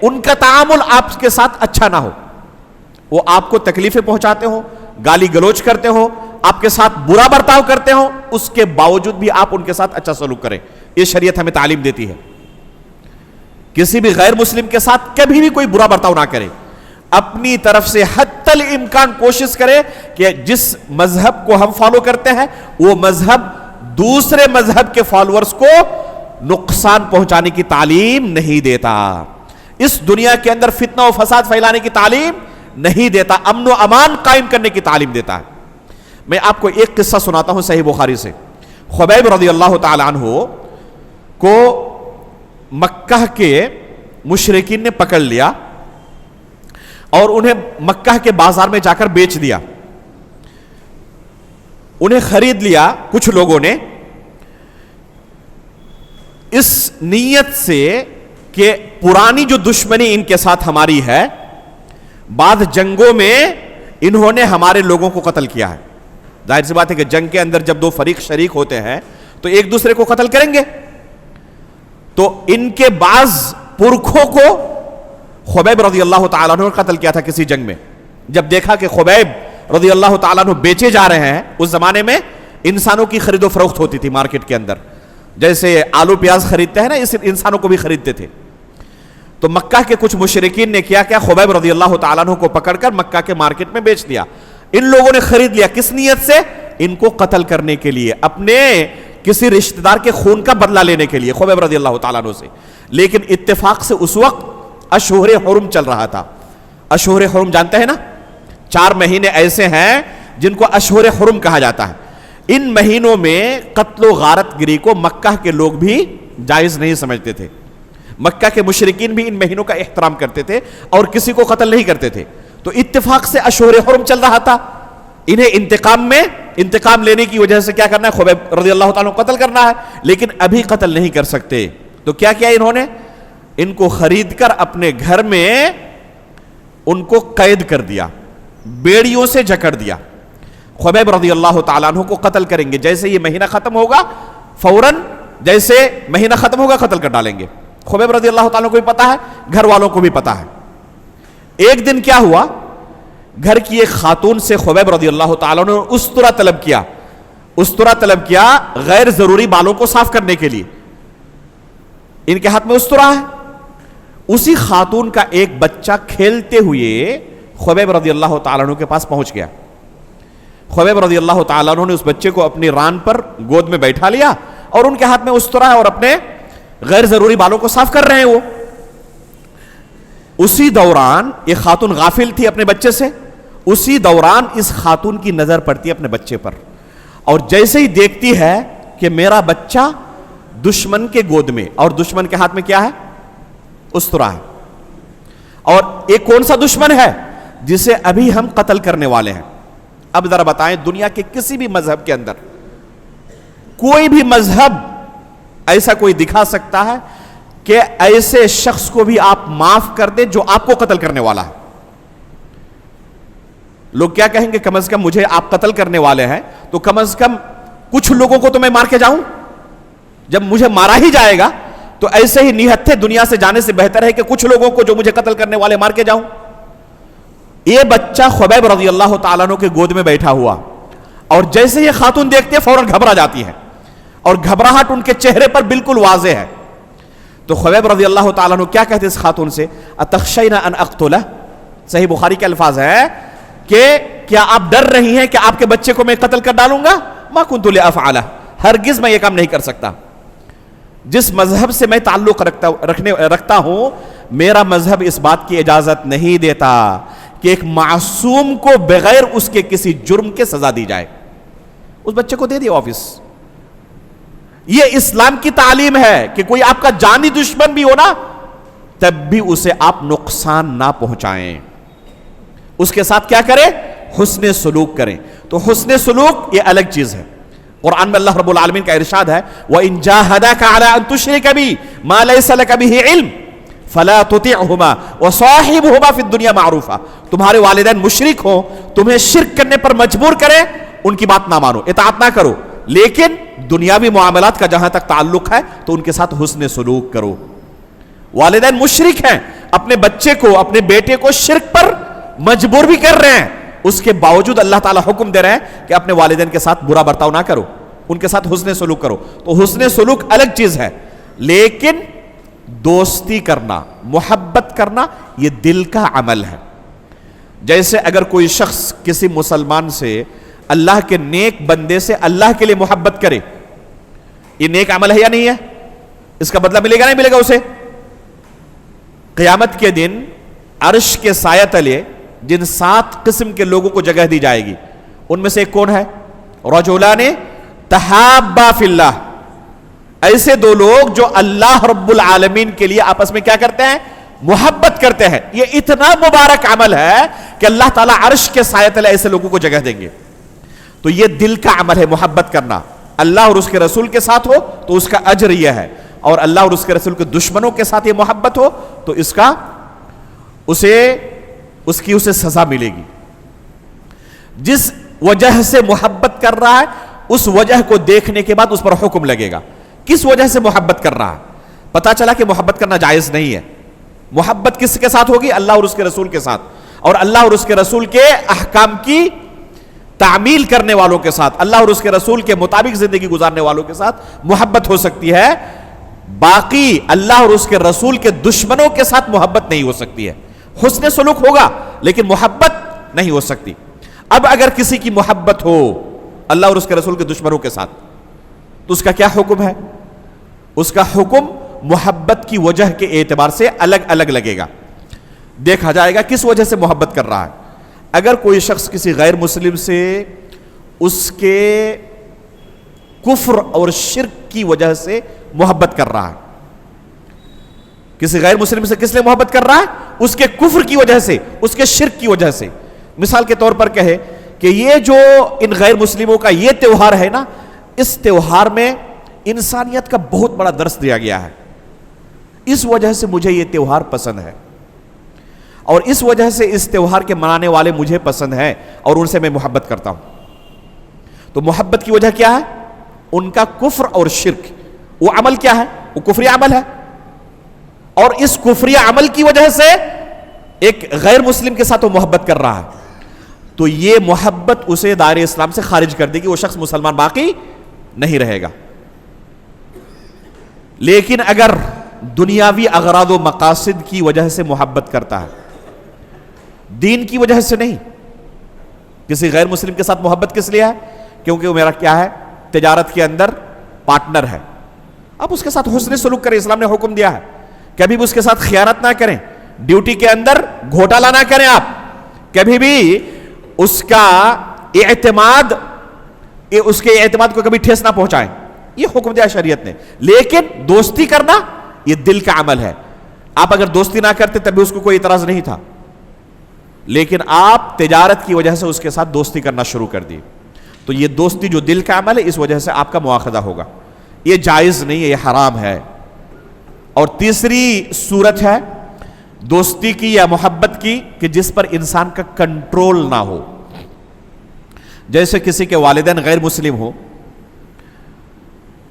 ان کا تعامل آپ کے ساتھ اچھا نہ ہو, وہ آپ کو تکلیفیں پہنچاتے ہو, گالی گلوچ کرتے ہو, آپ کے ساتھ برا برتاؤ کرتے ہو, اس کے باوجود بھی آپ ان کے ساتھ اچھا سلوک کریں. یہ شریعت ہمیں تعلیم دیتی ہے. کسی بھی غیر مسلم کے ساتھ کبھی بھی کوئی برا برتاؤ نہ کرے, اپنی طرف سے حتی الامکان کوشش کرے کہ جس مذہب کو ہم فالو کرتے ہیں وہ مذہب دوسرے مذہب کے فالورز کو نقصان پہنچانے کی تعلیم نہیں دیتا, اس دنیا کے اندر فتنہ و فساد پھیلانے کی تعلیم نہیں دیتا, امن و امان قائم کرنے کی تعلیم دیتا ہے. میں آپ کو ایک قصہ سناتا ہوں صحیح بخاری سے. خبیب رضی اللہ تعالی عنہ کو مکہ کے مشرکین نے پکڑ لیا اور انہیں مکہ کے بازار میں جا کر بیچ دیا. انہیں خرید لیا کچھ لوگوں نے اس نیت سے کہ پرانی جو دشمنی ان کے ساتھ ہماری ہے, بعد جنگوں میں انہوں نے ہمارے لوگوں کو قتل کیا ہے. ظاہر سی بات ہے کہ جنگ کے اندر جب دو فریق شریک ہوتے ہیں تو ایک دوسرے کو قتل کریں گے. تو ان کے بعض پرکھوں کو خبیب رضی اللہ تعالیٰ عنہ نے قتل کیا تھا کسی جنگ میں. جب دیکھا کہ خبیب رضی اللہ تعالیٰ عنہ بیچے جا رہے ہیں، اس زمانے میں انسانوں کی خرید و فروخت ہوتی تھی مارکیٹ کے اندر، جیسے آلو پیاز خریدتے ہیں نا، اس انسانوں کو بھی خریدتے تھے. تو مکہ کے کچھ مشرکین نے کیا خبیب رضی اللہ تعالیٰ عنہ کو پکڑ کر مکہ کے مارکیٹ میں بیچ دیا. ان لوگوں نے خرید لیا، کس نیت سے؟ ان کو قتل کرنے کے لیے، اپنے کسی رشتہ دار کے خون کا بدلہ لینے کے لیے خبیب رضی اللہ تعالیٰ عنہ سے. لیکن اتفاق سے اس وقت اشہر حرم چل رہا تھا. اشہر حرم جانتے ہیں نا، 4 مہینے ایسے ہیں جن کو اشہر حرم کہا جاتا ہے. ان مہینوں میں قتل و غارت گری کو مکہ کے لوگ بھی جائز نہیں سمجھتے تھے. مکہ کے مشرکین بھی ان مہینوں کا احترام کرتے تھے اور کسی کو قتل نہیں کرتے تھے. تو اتفاق سے اشہر حرم چل رہا تھا. انہیں انتقام لینے کی وجہ سے کیا کرنا ہے؟ خبیب رضی اللہ تعالیٰ کو قتل کرنا ہے، لیکن ابھی قتل نہیں کر سکتے. تو کیا کیا انہوں نے؟ ان کو خرید کر اپنے گھر میں ان کو قید کر دیا، بیڑیوں سے جکڑ دیا. خبیب رضی اللہ تعالیٰ عنہ کو قتل کریں گے، جیسے یہ مہینہ ختم ہوگا فوراً، جیسے مہینہ ختم ہوگا قتل کر ڈالیں گے. خبیب رضی اللہ تعالیٰ کو بھی پتا ہے، گھر والوں کو بھی پتا ہے. ایک دن کیا ہوا، گھر کی ایک خاتون سے خبیب رضی اللہ تعالیٰ نے استرا طلب کیا غیر ضروری بالوں کو صاف کرنے کے لیے. ان کے ہاتھ میں استرا ہے. اسی خاتون کا ایک بچہ کھیلتے ہوئے خبیب رضی اللہ تعالیٰ عنہ کے پاس پہنچ گیا. خبیب رضی اللہ تعالیٰ عنہ نے اس بچے کو اپنی ران پر گود میں بیٹھا لیا اور ان کے ہاتھ میں استرا ہے اور اپنے غیر ضروری بالوں کو صاف کر رہے ہیں وہ. اسی دوران یہ خاتون غافل تھی اپنے بچے سے. اسی دوران اس خاتون کی نظر پڑتی ہے اپنے بچے پر، اور جیسے ہی دیکھتی ہے کہ میرا بچہ دشمن کے گود میں، اور دشمن کے ہاتھ میں کیا ہے؟ استرا ہے. اور ایک کون سا دشمن ہے؟ جسے ابھی ہم قتل کرنے والے ہیں. اب ذرا بتائیں، دنیا کے کسی بھی مذہب کے اندر کوئی بھی مذہب ایسا کوئی دکھا سکتا ہے کہ ایسے شخص کو بھی آپ معاف کر دیں جو آپ کو قتل کرنے والا ہے؟ لوگ کیا کہیں گے؟ کم از کم مجھے آپ قتل کرنے والے ہیں تو کم از کم کچھ لوگوں کو تو میں مار کے جاؤں. جب مجھے مارا ہی جائے گا تو ایسے ہی نہتھے دنیا سے جانے سے بہتر ہے کہ کچھ لوگوں کو جو مجھے قتل کرنے والے مار کے جاؤں. یہ بچہ خبیب رضی اللہ تعالیٰ عنہ کے گود میں بیٹھا ہوا، اور جیسے یہ خاتون دیکھتے ہیں فوراً گھبرا جاتی ہے، اور گھبراہٹ ان کے چہرے پر بالکل واضح ہے. تو خبیب رضی اللہ تعالیٰ عنہ کیا کہتے اس خاتون سے؟ اتخشین ان اقتلہ. صحیح بخاری کے الفاظ ہے کہ کیا آپ ڈر رہی ہیں کہ آپ کے بچے کو میں قتل کر ڈالوں گا؟ ما کنت لافعلہ، ہرگز میں یہ کام نہیں کر سکتا. جس مذہب سے میں تعلق رکھتا ہوں، میرا مذہب اس بات کی اجازت نہیں دیتا کہ ایک معصوم کو بغیر اس کے کسی جرم کے سزا دی جائے. اس بچے کو دے دیا واپس. یہ اسلام کی تعلیم ہے کہ کوئی آپ کا جانی دشمن بھی ہو نا، تب بھی اسے آپ نقصان نہ پہنچائیں. اس کے ساتھ کیا کریں؟ حسن سلوک کریں. تو حسن سلوک یہ الگ چیز ہے. قرآن میں اللہ رب العالمین کا ارشاد ہے وَإِن جَاهَدَاكَ عَلَىٰ أَن تُشْرِكَ بِي مَا لَيْسَ لَكَ بِهِ عِلْمٍ فَلَا تُطِعْهُمَا وَصَاحِبْهُمَا فِي الدُّنْيَا مَعْرُوفًا. تمہارے والدین مشرک ہوں، تمہیں شرک کرنے پر مجبور کریں، ان کی بات نہ مانو، اطاعت نہ کرو، لیکن دنیاوی معاملات کا جہاں تک تعلق ہے تو ان کے ساتھ حسن سلوک کرو. والدین مشرک ہیں، اپنے بچے کو، اپنے بیٹے کو شرک پر مجبور بھی کر رہے ہیں، اس کے باوجود اللہ تعالیٰ حکم دے رہے ہیں کہ اپنے والدین کے ساتھ برا برتاؤ نہ کرو، ان کے ساتھ حسن سلوک کرو. تو حسن سلوک الگ چیز ہے، لیکن دوستی کرنا، محبت کرنا یہ دل کا عمل ہے. جیسے اگر کوئی شخص کسی مسلمان سے، اللہ کے نیک بندے سے اللہ کے لیے محبت کرے، یہ نیک عمل ہے یا نہیں ہے؟ اس کا بدلہ ملے گا نہیں ملے گا اسے؟ قیامت کے دن عرش کے سایہ تلے جن 7 قسم کے لوگوں کو جگہ دی جائے گی، ان میں سے ایک کون ہے؟ رجلان تحابا فی اللہ. ایسے 2 لوگ جو اللہ رب العالمین کے لیے آپس میں کیا کرتے ہیں؟ محبت کرتے ہیں. یہ اتنا مبارک عمل ہے کہ اللہ تعالیٰ عرش کے سایہ تلے ایسے لوگوں کو جگہ دیں گے. تو یہ دل کا عمل ہے محبت کرنا. اللہ اور اس کے رسول کے ساتھ ہو تو اس کا اجر یہ ہے، اور اللہ اور اس کے رسول کے دشمنوں کے ساتھ یہ محبت ہو تو اسے سزا ملے گی. جس وجہ سے محبت کر رہا ہے اس وجہ کو دیکھنے کے بعد اس پر حکم لگے گا. کس وجہ سے محبت کر رہا ہے؟ پتا چلا کہ محبت کرنا جائز نہیں ہے. محبت کس کے ساتھ ہوگی؟ اللہ اور اس کے رسول کے ساتھ, اور اللہ اور اس کے رسول کے احکام کی تعمیل کرنے والوں کے ساتھ, اللہ اور اس کے رسول کے مطابق زندگی گزارنے والوں کے ساتھ محبت ہو سکتی ہے. باقی اللہ اور اس کے رسول کے دشمنوں کے ساتھ محبت نہیں ہو سکتی ہے. حسن سلوک ہوگا لیکن محبت نہیں ہو سکتی. اب اگر کسی کی محبت ہو اللہ اور اس کے رسول کے دشمنوں کے ساتھ, تو اس کا کیا حکم ہے؟ اس کا حکم محبت کی وجہ کے اعتبار سے الگ الگ لگے گا. دیکھا جائے گا کس وجہ سے محبت کر رہا ہے. اگر کوئی شخص کسی غیر مسلم سے اس کے کفر اور شرک کی وجہ سے محبت کر رہا ہے, کسی غیر مسلم سے کس لیے محبت کر رہا ہے؟ اس کے کفر کی وجہ سے, اس کے شرک کی وجہ سے. مثال کے طور پر کہے کہ یہ جو ان غیر مسلموں کا یہ تہوار ہے نا, اس تہوار میں انسانیت کا بہت بڑا درس دیا گیا ہے, اس وجہ سے مجھے یہ تہوار پسند ہے, اور اس وجہ سے اس تہوار کے منانے والے مجھے پسند ہیں اور ان سے میں محبت کرتا ہوں. تو محبت کی وجہ کیا ہے؟ ان کا کفر اور شرک. وہ عمل کیا ہے؟ وہ کفری عمل ہے, اور اس کفری عمل کی وجہ سے ایک غیر مسلم کے ساتھ وہ محبت کر رہا ہے. تو یہ محبت اسے دائرے اسلام سے خارج کر دے گی, وہ شخص مسلمان باقی نہیں رہے گا. لیکن اگر دنیاوی اغراض و مقاصد کی وجہ سے محبت کرتا ہے, دین کی وجہ سے نہیں, کسی غیر مسلم کے ساتھ محبت کس لیے ہے؟ کیونکہ وہ میرا کیا ہے؟ تجارت کے اندر پارٹنر ہے. اب اس کے ساتھ حسن سلوک کریں, اسلام نے حکم دیا ہے. کبھی بھی اس کے ساتھ خیانت نہ کریں, ڈیوٹی کے اندر گھوٹالہ نہ کریں, آپ کبھی بھی اس کا اعتماد, اس کے اعتماد کو کبھی ٹھیس نہ پہنچائیں. یہ حکم دیا شریعت نے. لیکن دوستی کرنا یہ دل کا عمل ہے. آپ اگر دوستی نہ کرتے تب بھی اس کو کوئی اعتراض نہیں تھا, لیکن آپ تجارت کی وجہ سے اس کے ساتھ دوستی کرنا شروع کر دی, تو یہ دوستی جو دل کا عمل ہے, اس وجہ سے آپ کا مواخذہ ہوگا. یہ جائز نہیں ہے, یہ حرام ہے. اور تیسری صورت ہے دوستی کی یا محبت کی کہ جس پر انسان کا کنٹرول نہ ہو. جیسے کسی کے والدین غیر مسلم ہو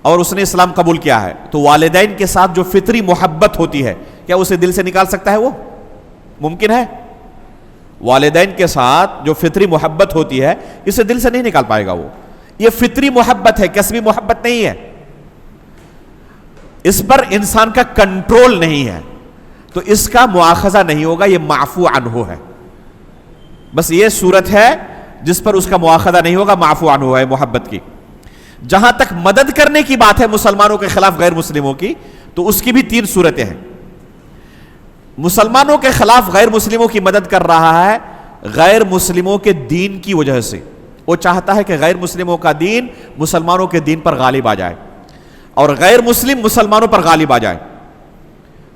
اور اس نے اسلام قبول کیا ہے, تو والدین کے ساتھ جو فطری محبت ہوتی ہے, کیا اسے دل سے نکال سکتا ہے؟ وہ ممکن ہے؟ والدین کے ساتھ جو فطری محبت ہوتی ہے اسے دل سے نہیں نکال پائے گا. وہ یہ فطری محبت ہے, کسبی محبت نہیں ہے. اس پر انسان کا کنٹرول نہیں ہے, تو اس کا مواخذہ نہیں ہوگا, یہ معفو عنہ ہے. بس یہ صورت ہے جس پر اس کا مواخذہ نہیں ہوگا, معفو عنہ ہے محبت کی. جہاں تک مدد کرنے کی بات ہے مسلمانوں کے خلاف غیر مسلموں کی, تو اس کی بھی 3 صورتیں ہیں. مسلمانوں کے خلاف غیر مسلموں کی مدد کر رہا ہے غیر مسلموں کے دین کی وجہ سے. وہ چاہتا ہے کہ غیر مسلموں کا دین مسلمانوں کے دین پر غالب آ جائے, اور غیر مسلم مسلمانوں پر غالب آ جائے.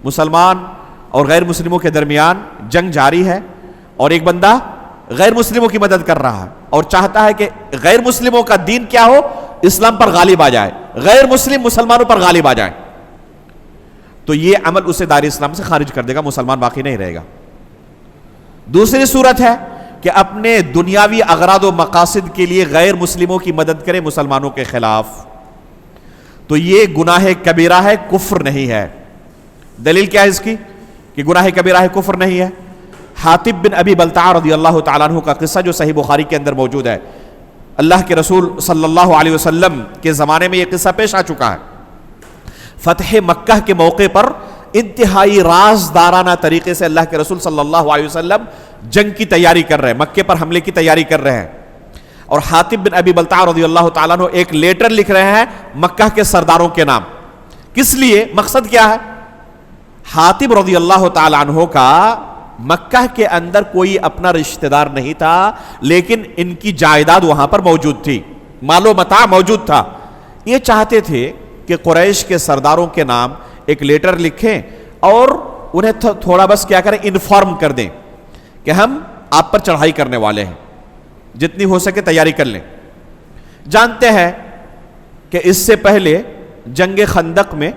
مسلمان اور غیر مسلموں کے درمیان جنگ جاری ہے, اور ایک بندہ غیر مسلموں کی مدد کر رہا ہے اور چاہتا ہے کہ غیر مسلموں کا دین کیا ہو؟ اسلام پر غالب آ جائے, غیر مسلم مسلمانوں پر غالب آ جائے. تو یہ عمل اسے دائرے اسلام سے خارج کر دے گا, مسلمان باقی نہیں رہے گا. دوسری صورت ہے کہ اپنے دنیاوی اغراض و مقاصد کے لیے غیر مسلموں کی مدد کرے مسلمانوں کے خلاف, تو یہ گناہ کبیرہ ہے, کفر نہیں ہے. دلیل کیا ہے اس کی کہ گناہ کبیرہ ہے, کفر نہیں ہے؟ حاطب بن ابی بلتع رضی اللہ تعالیٰ عنہ کا قصہ جو صحیح بخاری کے اندر موجود ہے. اللہ کے رسول صلی اللہ علیہ وسلم کے زمانے میں یہ قصہ پیش آ چکا ہے. فتح مکہ کے موقع پر انتہائی رازدارانہ طریقے سے اللہ کے رسول صلی اللہ علیہ وسلم جنگ کی تیاری کر رہے ہیں, مکے پر حملے کی تیاری کر رہے ہیں. اور حاطب بن ابی بلتع رضی اللہ تعالیٰ عنہ ایک لیٹر لکھ رہے ہیں مکہ کے سرداروں کے نام. کس لیے؟ مقصد کیا ہے؟ حاطب رضی اللہ تعالیٰ عنہ کا مکہ کے اندر کوئی اپنا رشتہ دار نہیں تھا, لیکن ان کی جائیداد وہاں پر موجود تھی, مال و متاع موجود تھا. یہ چاہتے تھے کہ قریش کے سرداروں کے نام ایک لیٹر لکھیں اور انہیں تھوڑا بس کیا کریں, انفارم کر دیں کہ ہم آپ پر چڑھائی کرنے والے ہیں, جتنی ہو سکے تیاری کر لیں. جانتے ہیں کہ اس سے پہلے جنگ خندق میں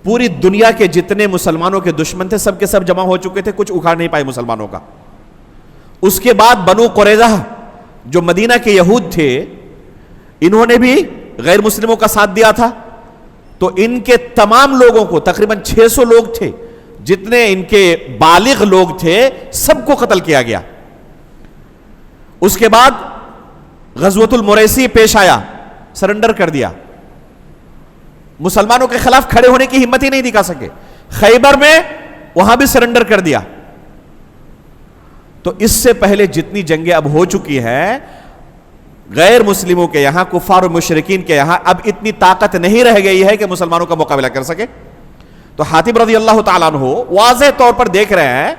پوری دنیا کے جتنے مسلمانوں کے دشمن تھے سب کے سب جمع ہو چکے تھے, کچھ اکھاڑ نہیں پائے مسلمانوں کا. اس کے بعد بنو قریظہ جو مدینہ کے یہود تھے, انہوں نے بھی غیر مسلموں کا ساتھ دیا تھا, تو ان کے تمام لوگوں کو، تقریباً 600 لوگ تھے جتنے ان کے بالغ لوگ تھے، سب کو قتل کیا گیا۔ اس کے بعد غزوۃ المریسی پیش آیا، سرنڈر کر دیا، مسلمانوں کے خلاف کھڑے ہونے کی ہمت ہی نہیں دکھا سکے۔ خیبر میں وہاں بھی سرنڈر کر دیا۔ تو اس سے پہلے جتنی جنگیں اب ہو چکی ہیں غیر مسلموں کے یہاں، کفار و مشرکین کے یہاں، اب اتنی طاقت نہیں رہ گئی ہے کہ مسلمانوں کا مقابلہ کر سکے۔ تو حاتب رضی اللہ تعالیٰ عنہ واضح طور پر دیکھ رہے ہیں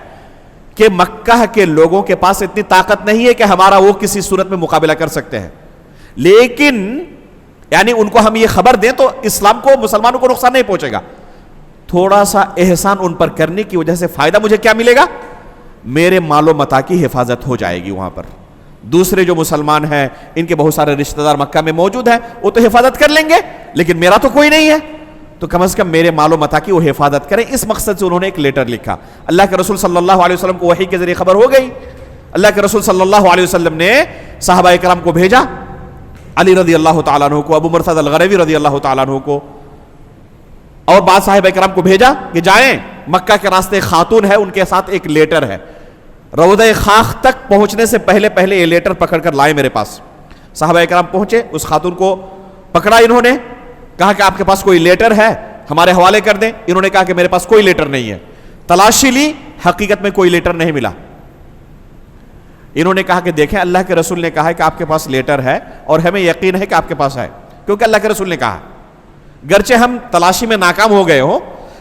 کہ مکہ کے لوگوں کے پاس اتنی طاقت نہیں ہے کہ ہمارا وہ کسی صورت میں مقابلہ کر سکتے ہیں، لیکن یعنی ان کو ہم یہ خبر دیں تو اسلام کو، مسلمانوں کو نقصان نہیں پہنچے گا۔ تھوڑا سا احسان ان پر کرنے کی وجہ سے فائدہ مجھے کیا ملے گا؟ میرے مال و متاع کی حفاظت ہو جائے گی وہاں پر۔ دوسرے جو مسلمان ہیں، ان کے بہت سارے رشتہ دار مکہ میں موجود ہیں، وہ تو حفاظت کر لیں گے، لیکن میرا تو کوئی نہیں ہے، تو کم از کم میرے مال و متاع کی وہ حفاظت کریں۔ اس مقصد سے انہوں نے ایک لیٹر لکھا۔ اللہ کے رسول صلی اللہ علیہ وسلم کو وحی کے ذریعے خبر ہو گئی۔ اللہ کے رسول صلی اللہ علیہ وسلم نے صحابہ کرام کو بھیجا، علی رضی اللہ تعالیٰ عنہ کو، ابو مرثد الغنوی رضی اللہ تعالیٰ عنہ کو، اور بعض صحابہ کرام کو بھیجا کہ جائیں مکہ کے راستے خاتون ہے، ان کے ساتھ ایک لیٹر ہے، روضہ خاخ تک پہنچنے سے پہلے پہلے یہ لیٹر پکڑ کر لائے میرے پاس۔ صحابہ کرام پہنچے، اس خاتون کو پکڑا انہوں نے، کہا کہ آپ کے پاس کوئی لیٹر ہے ہمارے حوالے کر دیں۔ انہوں نے کہا کہ میرے پاس کوئی لیٹر نہیں ہے۔ تلاشی لی، حقیقت میں کوئی لیٹر نہیں ملا۔ انہوں نے کہا کہ دیکھیں اللہ کے رسول نے کہا ہے کہ آپ کے پاس لیٹر ہے اور ہمیں یقین ہے کہ آپ کے پاس ہے، کیونکہ اللہ کے رسول نے کہا، گرچہ ہم تلاشی میں ناکام ہو گئے ہوں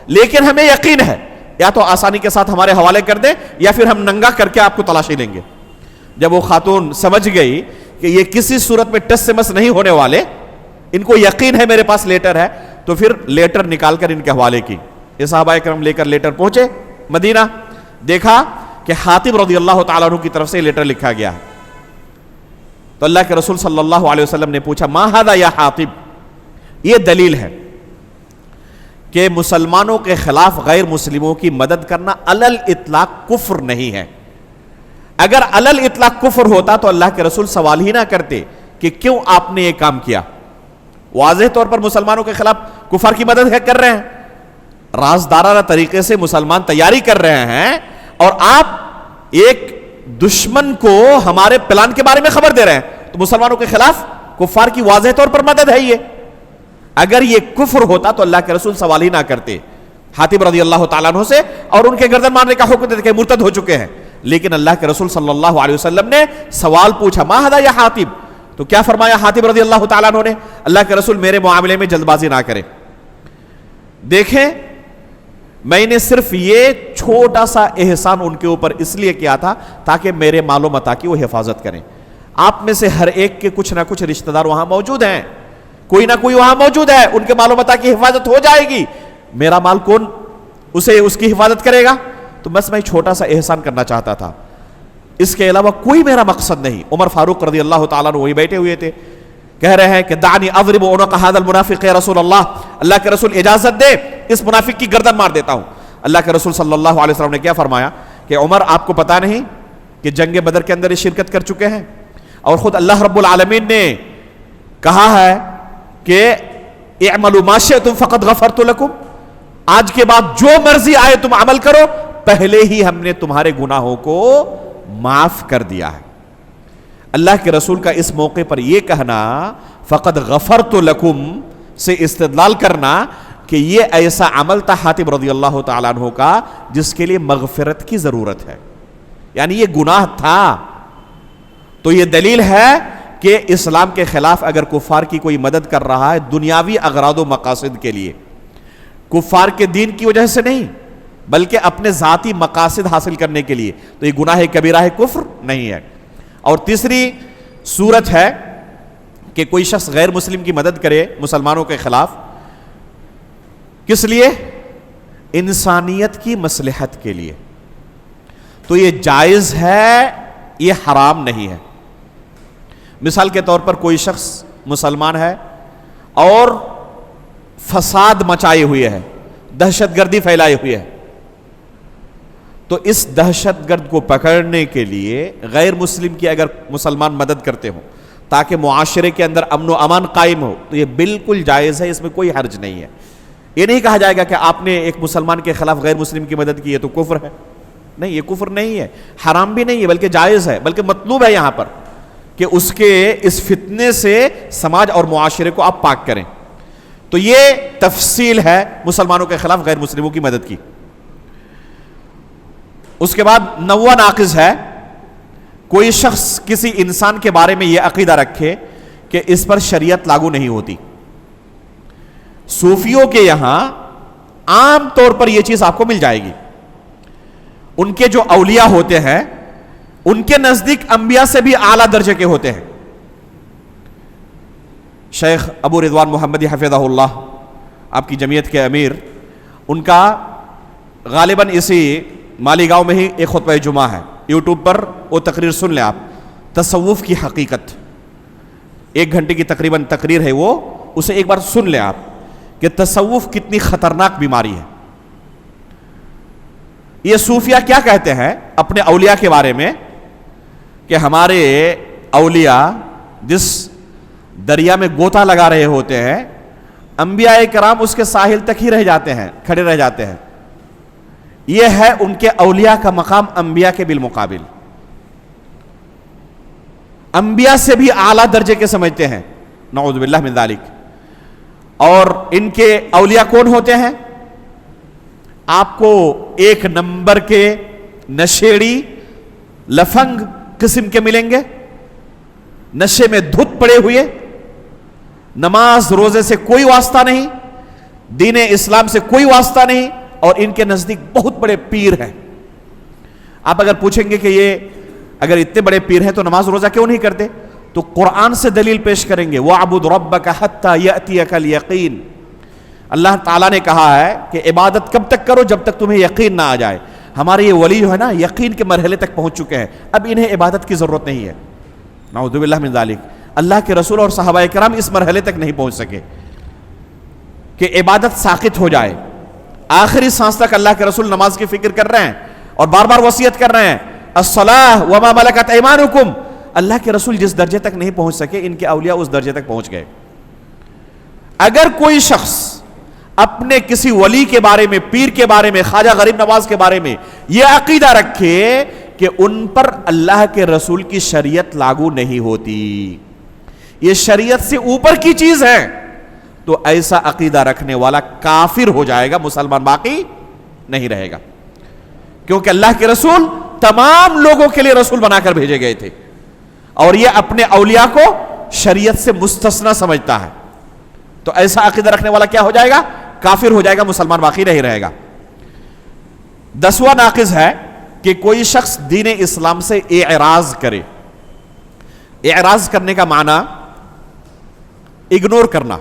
لیکن ہمیں یقین ہے، یا تو آسانی کے ساتھ ہمارے حوالے کر دیں یا پھر ہم ننگا کر کے آپ کو تلاشی لیں گے۔ جب وہ خاتون سمجھ گئی کہ یہ کسی صورت میں ٹس سے مس نہیں ہونے والے، ان کو یقین ہے میرے پاس لیٹر ہے، تو پھر لیٹر نکال کر ان کے حوالے کی۔ یہ صحابہ کرام لے کر لیٹر پہنچے مدینہ، دیکھا کہ حاتب رضی اللہ تعالیٰ عنہ کی طرف سے لیٹر لکھا گیا۔ تو اللہ کے رسول صلی اللہ علیہ وسلم نے پوچھا، ما ھذا یا حاتب، یہ دلیل ہے کہ مسلمانوں کے خلاف غیر مسلموں کی مدد کرنا علی الاطلاق کفر نہیں ہے۔ اگر علی الاطلاق کفر ہوتا تو اللہ کے رسول سوال ہی نہ کرتے کہ کیوں آپ نے یہ کام کیا۔ واضح طور پر مسلمانوں کے خلاف کفار کی مدد کر رہے ہیں، رازدارانہ طریقے سے مسلمان تیاری کر رہے ہیں، اور آپ ایک دشمن کو ہمارے پلان کے بارے میں خبر دے رہے ہیں، تو مسلمانوں کے خلاف کفار کی واضح طور پر مدد ہے یہ۔ اگر یہ کفر ہوتا تو اللہ کے رسول سوال ہی نہ کرتے حاتب رضی اللہ تعالیٰ عنہ سے، اور ان کے گردن مارنے کا حکم دیتے کہ مرتد ہو چکے ہیں، لیکن اللہ کے رسول صلی اللہ علیہ وسلم نے سوال پوچھا، ما ھذا یا حاتب، تو کیا فرمایا حاتب رضی اللہ تعالیٰ عنہ نے؟ اللہ کے رسول میرے معاملے میں جلد بازی نہ کریں، دیکھیں میں نے صرف یہ چھوٹا سا احسان ان کے اوپر اس لیے کیا تھا تاکہ میرے مال و متاع کی وہ حفاظت کریں۔ آپ میں سے ہر ایک کے کچھ نہ کچھ رشتہ دار وہاں موجود ہیں، کوئی نہ کوئی وہاں موجود ہے، ان کے مال و متاع کی حفاظت ہو جائے گی، میرا مال کون اس کی حفاظت کرے گا؟ تو بس میں چھوٹا سا احسان کرنا چاہتا تھا، اس کے علاوہ کوئی میرا مقصد نہیں۔ عمر فاروق رضی اللہ تعالیٰ عنہ وہی بیٹھے ہوئے تھے، کہہ رہے ہیں کہ دعنی اضرب عنق ھذا المنافق یا رسول اللہ کے رسول اجازت دے اس منافق کی گردن مار دیتا ہوں۔ اللہ کے رسول صلی اللہ علیہ وسلم نے کیا فرمایا کہ عمر آپ کو پتا نہیں کہ جنگ بدر کے اندر یہ شرکت کر چکے ہیں، اور خود اللہ رب العالمین نے کہا ہے کہ اعملوا ما شئتم فقد غفرت لکم، آج کے بعد جو مرضی آئے تم عمل کرو، پہلے ہی ہم نے تمہارے گناہوں کو معاف کر دیا ہے۔ اللہ کے رسول کا اس موقع پر یہ کہنا فقد غفرت لکم سے استدلال کرنا کہ یہ ایسا عمل تھا حاتب رضی اللہ تعالیٰ عنہ کا جس کے لیے مغفرت کی ضرورت ہے، یعنی یہ گناہ تھا۔ تو یہ دلیل ہے کہ اسلام کے خلاف اگر کفار کی کوئی مدد کر رہا ہے دنیاوی اغراض و مقاصد کے لیے، کفار کے دین کی وجہ سے نہیں بلکہ اپنے ذاتی مقاصد حاصل کرنے کے لیے، تو یہ گناہ کبیرہ ہے، کفر نہیں ہے۔ اور تیسری صورت ہے کہ کوئی شخص غیر مسلم کی مدد کرے مسلمانوں کے خلاف، کس لیے؟ انسانیت کی مصلحت کے لیے، تو یہ جائز ہے، یہ حرام نہیں ہے۔ مثال کے طور پر کوئی شخص مسلمان ہے اور فساد مچائے ہوئے ہے، دہشت گردی پھیلائے ہوئے ہے، تو اس دہشت گرد کو پکڑنے کے لیے غیر مسلم کی اگر مسلمان مدد کرتے ہوں تاکہ معاشرے کے اندر امن و امان قائم ہو، تو یہ بالکل جائز ہے، اس میں کوئی حرج نہیں ہے۔ یہ نہیں کہا جائے گا کہ آپ نے ایک مسلمان کے خلاف غیر مسلم کی مدد کی ہے تو کفر ہے. نہیں، یہ کفر نہیں ہے، حرام بھی نہیں ہے، بلکہ جائز ہے، بلکہ مطلوب ہے یہاں پر کہ اس کے اس فتنے سے سماج اور معاشرے کو آپ پاک کریں. تو یہ تفصیل ہے مسلمانوں کے خلاف غیر مسلموں کی مدد کی. اس کے بعد 90 ناقض ہے، کوئی شخص کسی انسان کے بارے میں یہ عقیدہ رکھے کہ اس پر شریعت لاگو نہیں ہوتی. صوفیوں کے یہاں عام طور پر یہ چیز آپ کو مل جائے گی. ان کے جو اولیاء ہوتے ہیں ان کے نزدیک انبیاء سے بھی اعلیٰ درجے کے ہوتے ہیں. شیخ ابو رضوان محمدی حفظہ اللہ، آپ کی جمعیت کے امیر، ان کا غالباً اسی مالیگاؤں میں ہی ایک خطبہ جمعہ ہے، یوٹیوب پر وہ تقریر سن لیں آپ، تصوف کی حقیقت، 1 گھنٹے کی تقریباً تقریر ہے وہ، اسے ایک بار سن لیں آپ کہ تصوف کتنی خطرناک بیماری ہے. یہ صوفیہ کیا کہتے ہیں اپنے اولیاء کے بارے میں کہ ہمارے اولیاء جس دریا میں گوتا لگا رہے ہوتے ہیں، انبیاء کرام اس کے ساحل تک ہی رہ جاتے ہیں، کھڑے رہ جاتے ہیں. یہ ہے ان کے اولیاء کا مقام انبیاء کے بالمقابل. انبیاء سے بھی اعلیٰ درجے کے سمجھتے ہیں، نعوذ باللہ من ذالک. اور ان کے اولیاء کون ہوتے ہیں؟ آپ کو 1 نمبر کے نشیڑی لفنگ قسم کے ملیں گے، نشے میں دھت پڑے ہوئے، نماز روزے سے کوئی واسطہ نہیں، دین اسلام سے کوئی واسطہ نہیں، اور ان کے نزدیک بہت بڑے پیر ہیں. آپ اگر پوچھیں گے کہ یہ اگر اتنے بڑے پیر ہیں تو نماز روزہ کیوں نہیں کرتے، تو قرآن سے دلیل پیش کریں گے، وَاعْبُدْ رَبَّكَ حَتَّى يَأْتِيَكَ الْيَقِينُ. اللہ تعالیٰ نے کہا ہے کہ عبادت کب تک کرو جب تک تمہیں یقین نہ آ جائے. ہمارے یہ ولی جو ہے نا یقین کے مرحلے تک پہنچ چکے ہیں، اب انہیں عبادت کی ضرورت نہیں ہے. نعوذ باللہ من ذالک. اللہ کے رسول اور صحابہ کرام اس مرحلے تک نہیں پہنچ سکے کہ عبادت ساقط ہو جائے. آخری سانس تک اللہ کے رسول نماز کی فکر کر رہے ہیں اور بار بار وصیت کر رہے ہیں، الصلاۃ وما ملکت ایمانکم. اللہ کے رسول جس درجے تک نہیں پہنچ سکے، ان کے اولیاء اس درجے تک پہنچ گئے. اگر کوئی شخص اپنے کسی ولی کے بارے میں، پیر کے بارے میں، خواجہ غریب نواز کے بارے میں یہ عقیدہ رکھے کہ ان پر اللہ کے رسول کی شریعت لاگو نہیں ہوتی، یہ شریعت سے اوپر کی چیز ہے، تو ایسا عقیدہ رکھنے والا کافر ہو جائے گا، مسلمان باقی نہیں رہے گا. کیونکہ اللہ کے رسول تمام لوگوں کے لیے رسول بنا کر بھیجے گئے تھے، اور یہ اپنے اولیاء کو شریعت سے مستثنی سمجھتا ہے. تو ایسا عقیدہ رکھنے والا کیا ہو جائے گا؟ کافر ہو جائے گا، مسلمان باقی نہیں رہے گا. 10واں ناقض ہے کہ کوئی شخص دین اسلام سے اعراض کرے. اعراض کرنے کا معنی اگنور کرنا.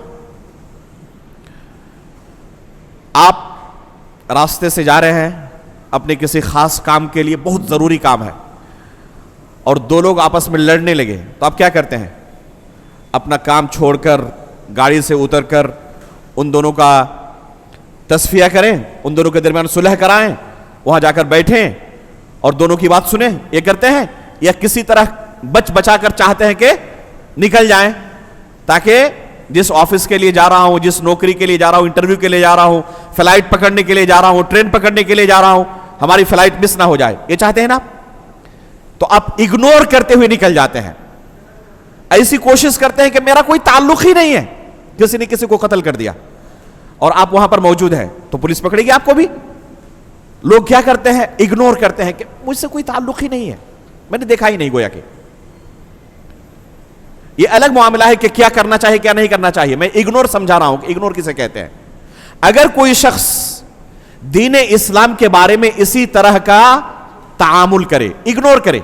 آپ راستے سے جا رہے ہیں اپنے کسی خاص کام کے لیے، بہت ضروری کام ہے، اور 2 لوگ آپس میں لڑنے لگے، تو آپ کیا کرتے ہیں؟ اپنا کام چھوڑ کر گاڑی سے اتر کر ان دونوں کا تصفیہ کریں، ان دونوں کے درمیان صلح کرائیں، وہاں جا کر بیٹھیں اور دونوں کی بات سنیں. یہ کرتے ہیں یا کسی طرح بچا کر چاہتے ہیں کہ نکل جائیں، تاکہ جس آفس کے لیے جا رہا ہوں، جس نوکری کے لیے جا رہا ہوں، انٹرویو کے لیے جا رہا ہوں، فلائٹ پکڑنے کے لیے جا رہا ہوں، ٹرین پکڑنے کے لیے جا رہا ہوں، ہماری فلائٹ مس نہ ہو جائے، یہ چاہتے ہیں نا؟ تو آپ اگنور کرتے ہوئے نکل جاتے ہیں. ایسی کوشش کرتے ہیں کہ میرا کوئی تعلق ہی نہیں ہے، کسی نے کسی کو قتل کر دیا اور آپ وہاں پر موجود ہیں، تو پولیس پکڑے گی آپ کو بھی. لوگ کیا کرتے ہیں؟ اگنور کرتے ہیں کہ مجھ سے کوئی تعلق ہی نہیں ہے، میں نے دیکھا ہی نہیں، گویا کہ. یہ الگ معاملہ ہے کہ کیا کرنا چاہیے کیا نہیں کرنا چاہیے. میں اگنور سمجھا رہا ہوں کہ اگنور کسے کہتے ہیں. اگر کوئی شخص دین اسلام کے بارے میں اسی طرح کا تعامل کرے، اگنور کرے،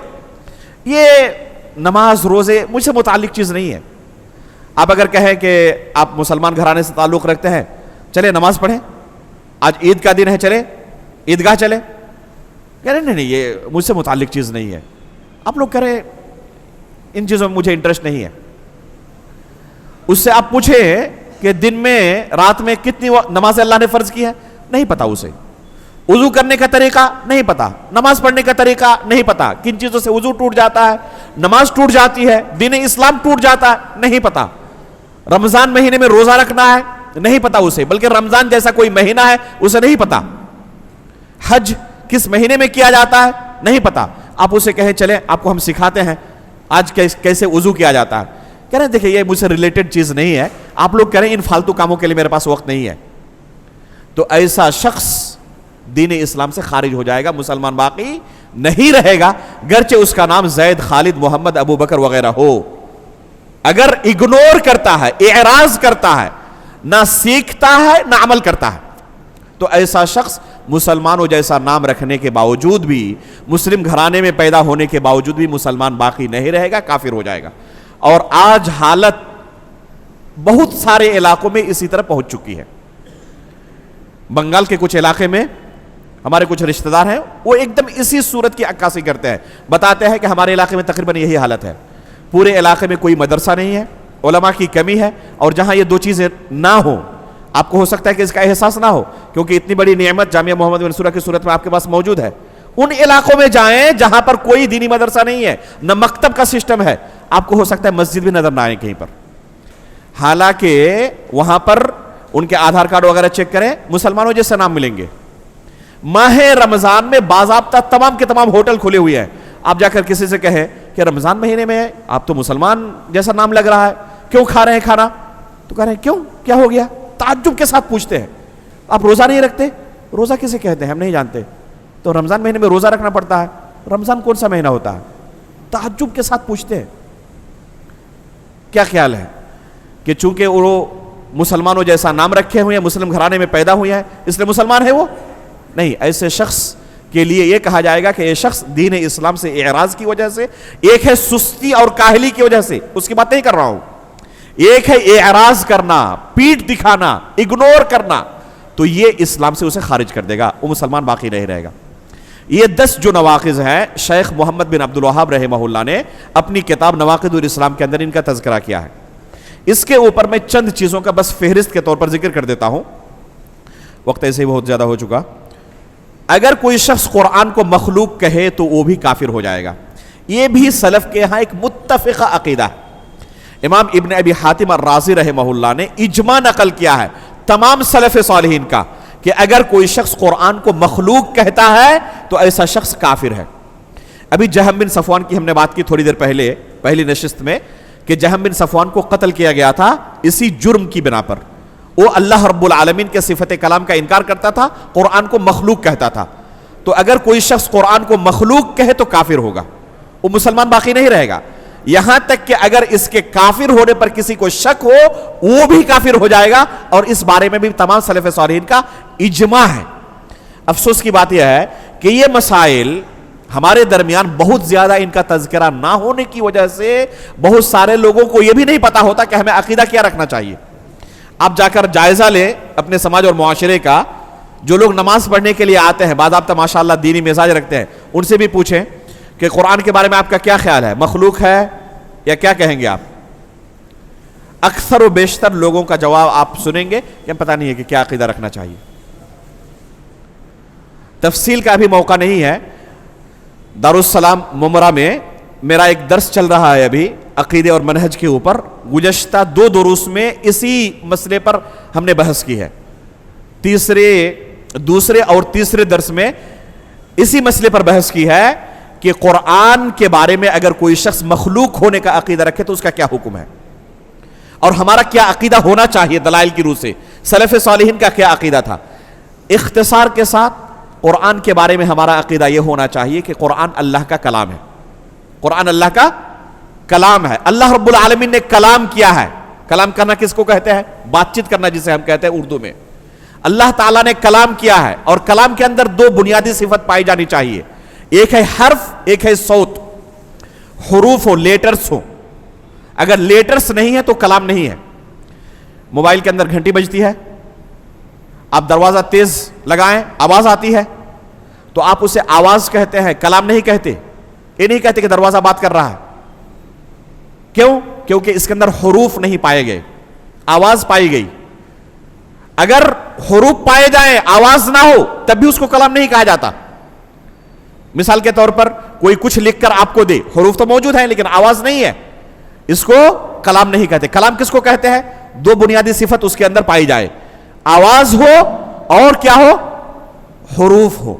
یہ نماز روزے مجھ سے متعلق چیز نہیں ہے. آپ اگر کہیں کہ آپ مسلمان گھرانے سے تعلق رکھتے ہیں، چلے نماز پڑھیں، آج عید کا دن ہے، چلے عیدگاہ چلے، کہہ رہے نہیں یہ مجھ سے متعلق چیز نہیں ہے. آپ لوگ کہہ رہے ان چیزوں میں مجھے انٹرسٹ نہیں ہے. اس سے آپ پوچھیں کہ دن میں رات میں کتنی نماز اللہ نے فرض کی ہے، نہیں پتا اسے. وضو کرنے کا طریقہ نہیں پتا، نماز پڑھنے کا طریقہ نہیں پتا، کن چیزوں سے وضو ٹوٹ جاتا ہے، نماز ٹوٹ جاتی ہے، دین اسلام ٹوٹ جاتا ہے، نہیں پتا. رمضان مہینے میں روزہ رکھنا ہے، نہیں پتا اسے، بلکہ رمضان جیسا کوئی مہینہ ہے اسے نہیں پتا، حج کس مہینے میں کیا جاتا ہے نہیں پتا، آپ اسے کہیں چلیں آپ کو ہم سکھاتے ہیں آج کیسے وضو کیا جاتا ہے، کہہ رہے ہیں دیکھیں یہ مجھ سے ریلیٹڈ چیز نہیں ہے، آپ لوگ کہہ رہے ہیں ان فالتو کاموں کے لیے میرے پاس وقت نہیں ہے، تو ایسا شخص دین اسلام سے خارج ہو جائے گا، مسلمان باقی نہیں رہے گا، گرچہ اس کا نام زید، خالد، محمد، ابو بکر وغیرہ ہو۔ اگر اگنور کرتا ہے، اعراض کرتا ہے، نہ سیکھتا ہے نہ عمل کرتا ہے، تو ایسا شخص مسلمانوں جیسا نام رکھنے کے باوجود بھی، مسلم گھرانے میں پیدا ہونے کے باوجود بھی مسلمان باقی نہیں رہے گا، کافر ہو جائے گا۔ اور آج حالت بہت سارے علاقوں میں اسی طرح پہنچ چکی ہے۔ بنگال کے کچھ علاقے میں ہمارے کچھ رشتہ دار ہیں، وہ ایک دم اسی صورت کی عکاسی کرتے ہیں، بتاتے ہیں کہ ہمارے علاقے میں تقریباً یہی حالت ہے، پورے علاقے میں کوئی مدرسہ نہیں ہے، علماء کی کمی ہے، اور جہاں یہ دو چیزیں نہ ہوں، آپ کو ہو سکتا ہے کہ اس کا احساس نہ ہو، کیونکہ اتنی بڑی نعمت جامعہ محمد بن سورہ کی صورت میں آپ کے پاس موجود ہے، ان علاقوں میں جائیں جہاں پر کوئی دینی مدرسہ نہیں ہے، نہ مکتب کا سسٹم ہے، آپ کو ہو سکتا ہے مسجد بھی نظر نہ آئے کہیں پر، حالانکہ وہاں پر ان کے آدھار کارڈ وغیرہ چیک کریں، مسلمانوں جیسے نام ملیں گے۔ ماہ رمضان میں باضابطہ تمام کے تمام ہوٹل کھلے ہوئے ہیں، آپ جا کر کسی سے کہیں کہ رمضان مہینے میں آپ تو مسلمان جیسا نام لگ رہا ہے، کیوں کھا رہے ہیں کھانا؟ تو کہہ رہے ہیں کیوں، کیا ہو گیا؟ تعجب کے ساتھ پوچھتے ہیں، آپ روزہ نہیں رکھتے؟ روزہ کسے کہتے ہیں ہم نہیں جانتے، تو رمضان مہینے میں روزہ رکھنا پڑتا ہے، رمضان کون سا مہینہ ہوتا ہے؟ تعجب کے ساتھ پوچھتے ہیں۔ کیا خیال ہے کہ چونکہ وہ مسلمانوں جیسا نام رکھے ہوئے ہیں، مسلم گھرانے میں پیدا ہوئے ہیں، اس لیے مسلمان ہے وہ؟ نہیں، ایسے شخص کے لیے یہ کہا جائے گا کہ یہ شخص دین اسلام سے اعراض کی وجہ سے، ایک ہے سستی اور کاہلی کی وجہ سے، اس کی بات نہیں کر رہا ہوں، ایک ہے اعراض کرنا، پیٹھ دکھانا، اگنور کرنا، تو یہ اسلام سے اسے خارج کر دے گا، وہ مسلمان باقی نہیں رہے گا۔ یہ 10 جو نواقض ہیں، شیخ محمد بن عبد الوہاب رحمہ اللہ نے اپنی کتاب نواقض الاسلام کے اندر ان کا تذکرہ کیا ہے۔ اس کے اوپر میں چند چیزوں کا بس فہرست کے طور پر ذکر کر دیتا ہوں، وقت ایسے ہی بہت زیادہ ہو چکا۔ اگر کوئی شخص قرآن کو مخلوق کہے تو وہ بھی کافر ہو جائے گا، یہ بھی سلف کے ہاں ایک متفقہ عقیدہ ہے۔ امام ابن ابی حاتم الرازی رحمہ اللہ نے اجماع نقل کیا ہے تمام سلف صالحین کا کہ اگر کوئی شخص قرآن کو مخلوق کہتا ہے تو ایسا شخص کافر ہے۔ ابھی جہم بن صفوان کی ہم نے بات کی تھوڑی دیر پہلے پہلی نشست میں کہ جہم بن صفوان کو قتل کیا گیا تھا اسی جرم کی بنا پر، وہ اللہ رب العالمین کے صفت کلام کا انکار کرتا تھا، قرآن کو مخلوق کہتا تھا۔ تو اگر کوئی شخص قرآن کو مخلوق کہے تو کافر ہوگا، وہ مسلمان باقی نہیں رہے گا، یہاں تک کہ اگر اس کے کافر ہونے پر کسی کو شک ہو وہ بھی کافر ہو جائے گا، اور اس بارے میں بھی تمام سلف صالحین کا اجماع ہے۔ افسوس کی بات یہ ہے کہ یہ مسائل ہمارے درمیان بہت زیادہ ان کا تذکرہ نہ ہونے کی وجہ سے بہت سارے لوگوں کو یہ بھی نہیں پتا ہوتا کہ ہمیں عقیدہ کیا رکھنا چاہیے۔ آپ جا کر جائزہ لیں اپنے سماج اور معاشرے کا، جو لوگ نماز پڑھنے کے لیے آتے ہیں باضابطہ ماشاءاللہ دینی مزاج رکھتے ہیں، ان سے بھی پوچھیں کہ قرآن کے بارے میں آپ کا کیا خیال ہے، مخلوق ہے یا کیا کہیں گے آپ؟ اکثر و بیشتر لوگوں کا جواب آپ سنیں گے کہ پتہ نہیں ہے کہ کیا عقیدہ رکھنا چاہیے۔ تفصیل کا ابھی موقع نہیں ہے، دارالسلام ممرہ میں میرا ایک درس چل رہا ہے ابھی عقیدے اور منہج کے اوپر، گزشتہ 2 دروس میں اسی مسئلے پر ہم نے بحث کی ہے، دوسرے اور تیسرے درس میں اسی مسئلے پر بحث کی ہے کہ قرآن کے بارے میں اگر کوئی شخص مخلوق ہونے کا عقیدہ رکھے تو اس کا کیا حکم ہے، اور ہمارا کیا عقیدہ ہونا چاہیے دلائل کی روح سے، سلف صالحین کا کیا عقیدہ تھا۔ اختصار کے ساتھ قرآن کے بارے میں ہمارا عقیدہ یہ ہونا چاہیے کہ قرآن اللہ کا کلام ہے، قرآن اللہ کا کلام ہے، اللہ رب العالمین نے کلام کیا ہے۔ کلام کرنا کس کو کہتے ہیں؟ بات چیت کرنا، جسے ہم کہتے ہیں اردو میں۔ اللہ تعالیٰ نے کلام کیا ہے، اور کلام کے اندر 2 بنیادی صفت پائی جانی چاہیے، ایک ہے حرف، ایک ہے صوت، حروف ہو، لیٹرز ہو۔ اگر لیٹرز نہیں ہے تو کلام نہیں ہے۔ موبائل کے اندر گھنٹی بجتی ہے، آپ دروازہ تیز لگائیں آواز آتی ہے تو آپ اسے آواز کہتے ہیں، کلام نہیں کہتے۔ یہ نہیں کہتے کہ دروازہ بات کر رہا ہے، کیوں؟ کیونکہ اس کے اندر حروف نہیں پائے گئے، آواز پائی گئی۔ اگر حروف پائے جائیں آواز نہ ہو تب بھی اس کو کلام نہیں کہا جاتا۔ مثال کے طور پر کوئی کچھ لکھ کر آپ کو دے، حروف تو موجود ہیں لیکن آواز نہیں ہے، اس کو کلام نہیں کہتے۔ کلام کس کو کہتے ہیں؟ دو بنیادی صفت اس کے اندر پائی جائے، آواز ہو اور کیا ہو، حروف ہو۔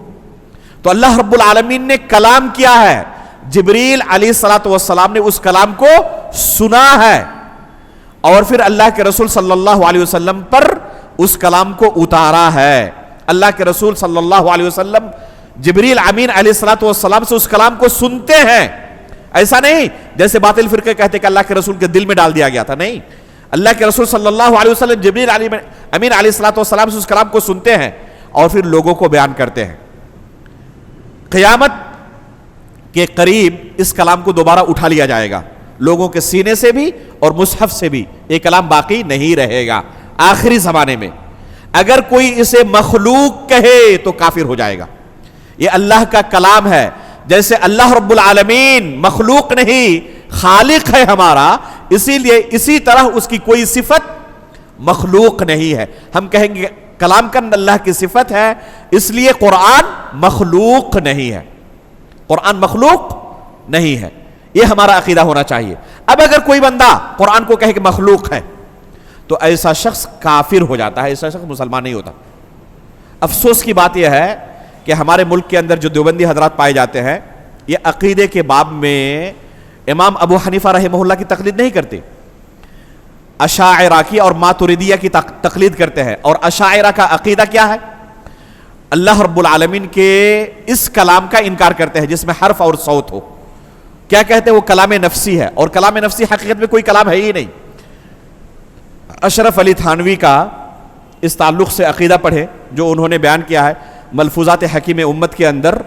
تو اللہ رب العالمین نے کلام کیا ہے، جبریل علیہ السلام نے اس کلام کو سنا ہے اور پھر اللہ کے رسول صلی اللہ علیہ وسلم پر اس کلام کو اتارا ہے۔ اللہ کے رسول صلی اللہ علیہ وسلم جبریل امین علیہ السلام سے اس کلام کو سنتے ہیں، ایسا نہیں جیسے باطل فرقے کہتے کہ اللہ کے رسول کے دل میں ڈال دیا گیا تھا، نہیں، اللہ کے رسول صلی اللہ علیہ وسلم جبریل امین علیہ السلام سے اس کلام کو سنتے ہیں اور پھر لوگوں کو بیان کرتے ہیں۔ قیامت کے قریب اس کلام کو دوبارہ اٹھا لیا جائے گا، لوگوں کے سینے سے بھی اور مصحف سے بھی، یہ کلام باقی نہیں رہے گا۔ آخری زمانے میں اگر کوئی اسے مخلوق کہے تو کافر ہو جائے گا۔ یہ اللہ کا کلام ہے، جیسے اللہ رب العالمین مخلوق نہیں خالق ہے ہمارا، اسی لیے اسی طرح اس کی کوئی صفت مخلوق نہیں ہے۔ ہم کہیں گے کلام کا اللہ کی صفت ہے، اس لیے قرآن مخلوق نہیں ہے، قرآن مخلوق نہیں ہے، یہ ہمارا عقیدہ ہونا چاہیے۔ اب اگر کوئی بندہ قرآن کو کہے کہ مخلوق ہے تو ایسا شخص کافر ہو جاتا ہے، ایسا شخص مسلمان نہیں ہوتا۔ افسوس کی بات یہ ہے کہ ہمارے ملک کے اندر جو دیوبندی حضرات پائے جاتے ہیں، یہ عقیدے کے باب میں امام ابو حنیفہ رحمہ اللہ کی تقلید نہیں کرتے، اشاعرہ کی اور ماتریدیہ کی تقلید کرتے ہیں۔ اور اشاعرہ کا عقیدہ کیا ہے؟ اللہ رب العالمین کے اس کلام کا انکار کرتے ہیں جس میں حرف اور صوت ہو۔ کیا کہتے ہیں؟ وہ کلام نفسی ہے، اور کلام نفسی حقیقت میں کوئی کلام ہے ہی نہیں۔ اشرف علی تھانوی کا اس تعلق سے عقیدہ پڑھے جو انہوں نے بیان کیا ہے ملفوظات حکیم امت کے اندر،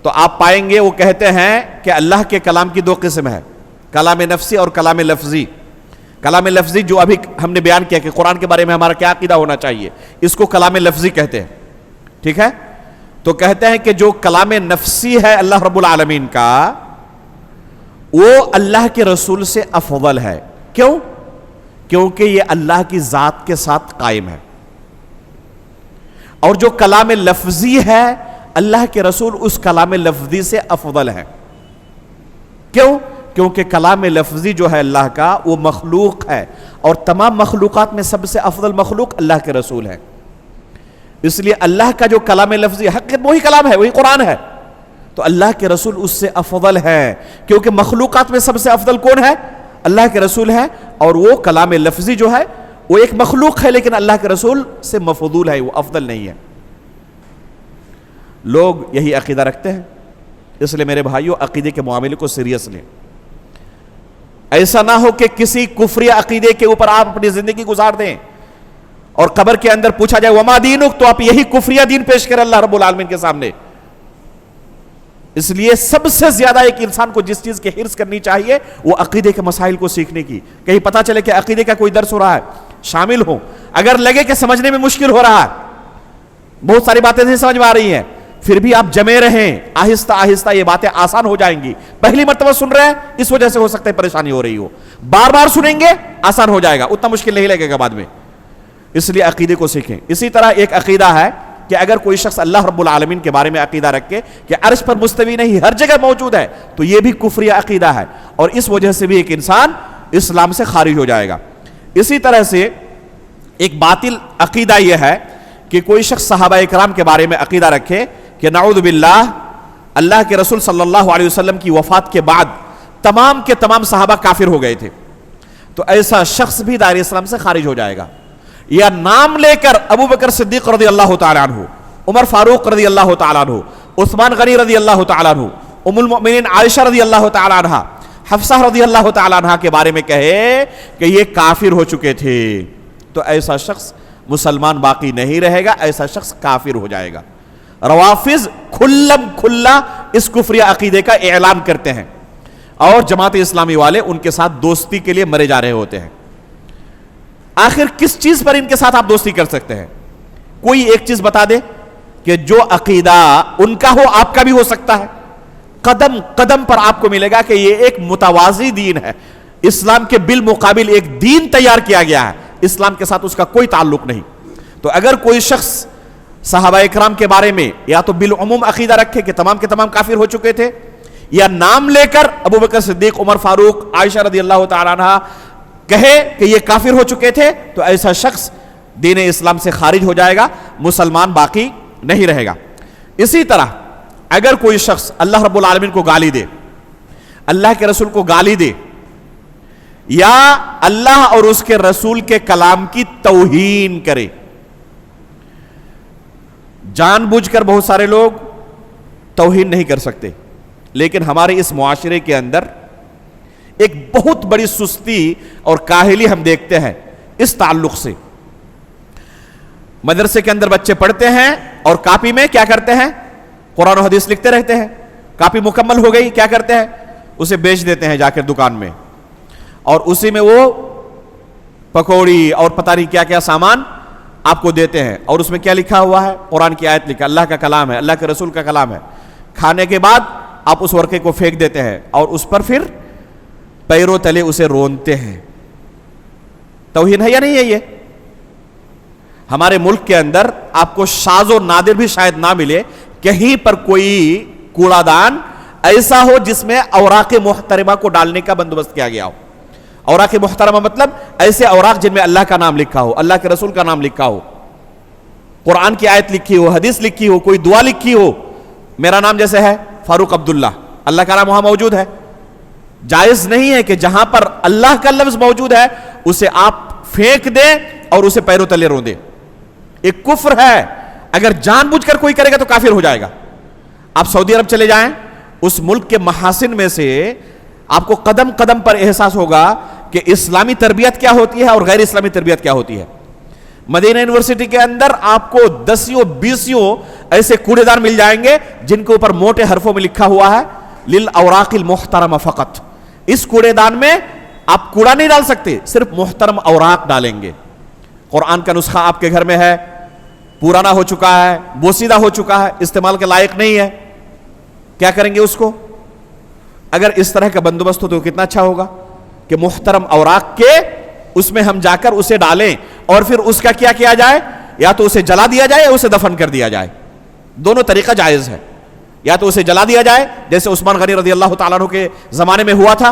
تو آپ پائیں گے وہ کہتے ہیں کہ اللہ کے کلام کی دو قسم ہے، کلام نفسی اور کلام لفظی۔ کلام لفظی جو ابھی ہم نے بیان کیا کہ قرآن کے بارے میں ہمارا کیا عقیدہ ہونا چاہیے، اس کو کلام لفظی کہتے ہیں، ٹھیک ہے؟ تو کہتے ہیں کہ جو کلام نفسی ہے اللہ رب العالمین کا، وہ اللہ کے رسول سے افضل ہے۔ کیوں؟ کیونکہ یہ اللہ کی ذات کے ساتھ قائم ہے۔ اور جو کلام لفظی ہے اللہ کے رسول اس کلام لفظی سے افضل ہے۔ کیوں؟ کیونکہ کلام لفظی جو ہے اللہ کا وہ مخلوق ہے، اور تمام مخلوقات میں سب سے افضل مخلوق اللہ کے رسول ہے۔ اس لیے اللہ کا جو کلام لفظی حقیقت وہی کلام ہے، وہی قرآن ہے، تو اللہ کے رسول اس سے افضل ہے، کیونکہ مخلوقات میں سب سے افضل کون ہے؟ اللہ کے رسول ہے، اور وہ کلام لفظی جو ہے وہ ایک مخلوق ہے لیکن اللہ کے رسول سے مفضول ہے، وہ افضل نہیں ہے۔ لوگ یہی عقیدہ رکھتے ہیں، اس لیے میرے بھائیوں عقیدے کے معاملے کو سیریس لیں۔ ایسا نہ ہو کہ کسی کفری عقیدے کے اوپر آپ اپنی زندگی گزار دیں اور قبر کے اندر پوچھا جائے وما دینک، تو آپ یہی کفریہ دین پیش کریں اللہ رب العالمین کے سامنے۔ اس لیے سب سے زیادہ ایک انسان کو جس چیز کی حرص کرنی چاہیے وہ عقیدے کے مسائل کو سیکھنے کی۔ کہیں پتہ چلے کہ عقیدے کا کوئی درس ہو رہا ہے، شامل ہو۔ اگر لگے کہ سمجھنے میں مشکل ہو رہا ہے، بہت ساری باتیں نہیں سمجھ میں آ رہی ہیں، پھر بھی آپ جمے رہیں، آہستہ آہستہ یہ باتیں آسان ہو جائیں گی۔ پہلی مرتبہ سن رہے ہیں اس وجہ سے ہو سکتا ہے پریشانی ہو رہی ہو، بار بار سنیں گے آسان ہو جائے گا، اتنا مشکل نہیں لگے گا بعد میں۔ اس لیے عقیدے کو سیکھیں۔ اسی طرح ایک عقیدہ ہے کہ اگر کوئی شخص اللہ رب العالمین کے بارے میں عقیدہ رکھے کہ عرش پر مستوی نہیں، ہر جگہ موجود ہے، تو یہ بھی کفری عقیدہ ہے، اور اس وجہ سے بھی ایک انسان اسلام سے خارج ہو جائے گا۔ اسی طرح سے ایک باطل عقیدہ یہ ہے کہ کوئی شخص صحابہ اکرام کے بارے میں عقیدہ رکھے کہ نعوذ باللہ اللہ کے رسول صلی اللہ علیہ وسلم کی وفات کے بعد تمام کے تمام صحابہ کافر ہو گئے تھے، تو ایسا شخص بھی دائرہ اسلام سے خارج ہو جائے گا۔ یا نام لے کر ابو بکر صدیق رضی اللہ تعالیٰ عنہ، عمر فاروق رضی اللہ تعالیٰ عنہ، عثمان غنی رضی اللہ تعالیٰ عنہ، ام المؤمنین عائشہ رضی اللہ تعالیٰ عنہ، حفصہ رضی اللہ تعالیٰ عنہ کے بارے میں کہے کہ یہ کافر ہو چکے تھے، تو ایسا شخص مسلمان باقی نہیں رہے گا، ایسا شخص کافر ہو جائے گا۔ روافض کھلم کھلا اس کفری عقیدے کا اعلان کرتے ہیں، اور جماعت اسلامی والے ان کے ساتھ دوستی کے لیے مرے جا رہے ہوتے ہیں۔ آخر کس چیز پر ان کے ساتھ آپ دوستی کر سکتے ہیں؟ کوئی ایک چیز بتا دے کہ جو عقیدہ ان کا ہو آپ کا بھی ہو سکتا ہے۔ قدم قدم پر آپ کو ملے گا کہ یہ ایک متوازی دین ہے، اسلام کے بالمقابل ایک دین تیار کیا گیا ہے، اسلام کے ساتھ اس کا کوئی تعلق نہیں۔ تو اگر کوئی شخص صحابہ اکرام کے بارے میں یا تو بالعموم عقیدہ رکھے کہ تمام کے تمام کافر ہو چکے تھے، یا نام لے کر ابو بکر صدیق، عمر فاروق، عائشہ رضی اللہ تعالیٰ عنہ کہے کہ یہ کافر ہو چکے تھے تو ایسا شخص دین اسلام سے خارج ہو جائے گا، مسلمان باقی نہیں رہے گا۔ اسی طرح اگر کوئی شخص اللہ رب العالمین کو گالی دے، اللہ کے رسول کو گالی دے، یا اللہ اور اس کے رسول کے کلام کی توہین کرے، جان بوجھ کر بہت سارے لوگ توہین نہیں کر سکتے، لیکن ہمارے اس معاشرے کے اندر ایک بہت بڑی سستی اور کاہلی ہم دیکھتے ہیں اس تعلق سے۔ مدرسے کے اندر بچے پڑھتے ہیں اور کاپی میں کیا کرتے ہیں؟ قرآن و حدیث لکھتے رہتے ہیں۔ کاپی مکمل ہو گئی، کیا کرتے ہیں؟ اسے بیچ دیتے ہیں جا کر دکان میں، اور اسی میں وہ پکوڑی اور پتہ نہیں کیا کیا سامان آپ کو دیتے ہیں، اور اس میں کیا لکھا ہوا ہے؟ قرآن کی آیت لکھا، اللہ کا کلام ہے، اللہ کے رسول کا کلام ہے۔ کھانے کے بعد آپ اس ورقے کو پھینک دیتے ہیں اور اس پر پھر پیروں تلے اسے رونتے ہیں۔ توہین ہے یا نہیں ہے یہ؟ ہمارے ملک کے اندر آپ کو شاذ و نادر بھی شاید نہ ملے کہیں پر کوئی کوڑا دان ایسا ہو جس میں اوراق محترمہ کو ڈالنے کا بندوبست کیا گیا ہو۔ اوراق محترمہ مطلب ایسے اوراق جن میں اللہ کا نام لکھا ہو، اللہ کے رسول کا نام لکھا ہو، قرآن کی آیت لکھی ہو، حدیث لکھی ہو، کوئی دعا لکھی ہو۔ میرا نام جیسے ہے فاروق عبداللہ، اللہ کا نام وہاں موجود ہے۔ جائز نہیں ہے کہ جہاں پر اللہ کا لفظ موجود ہے اسے آپ پھینک دیں اور اسے پیروں تلے رون دیں۔ ایک کفر ہے، اگر جان بوجھ کر کوئی کرے گا تو کافر ہو جائے گا۔ آپ سعودی عرب چلے جائیں، اس ملک کے محاسن میں سے آپ کو قدم قدم پر احساس ہوگا کہ اسلامی تربیت کیا ہوتی ہے اور غیر اسلامی تربیت کیا ہوتی ہے۔ مدینہ یونیورسٹی کے اندر آپ کو 10-20 ایسے کوڑے دان مل جائیں گے جن کے اوپر موٹے حرفوں میں لکھا ہوا ہے للأوراق المحترمہ فقط۔ اس کوڑے دان میں آپ کوڑا نہیں ڈال سکتے، صرف محترم اوراق ڈالیں گے۔ قرآن کا نسخہ آپ کے گھر میں ہے، پرانا ہو چکا ہے، بوسیدہ ہو چکا ہے، استعمال کے لائق نہیں ہے، کیا کریں گے اس کو؟ اگر اس طرح کا بندوبست ہو تو کتنا اچھا ہوگا کہ محترم اوراق کے اس میں ہم جا کر اسے ڈالیں اور پھر اس کا کیا کیا جائے؟ یا تو اسے جلا دیا جائے یا اسے دفن کر دیا جائے۔ دونوں طریقہ جائز ہے، یا تو اسے جلا دیا جائے جیسے عثمان غنی رضی اللہ تعالیٰ عنہ کے زمانے میں ہوا تھا،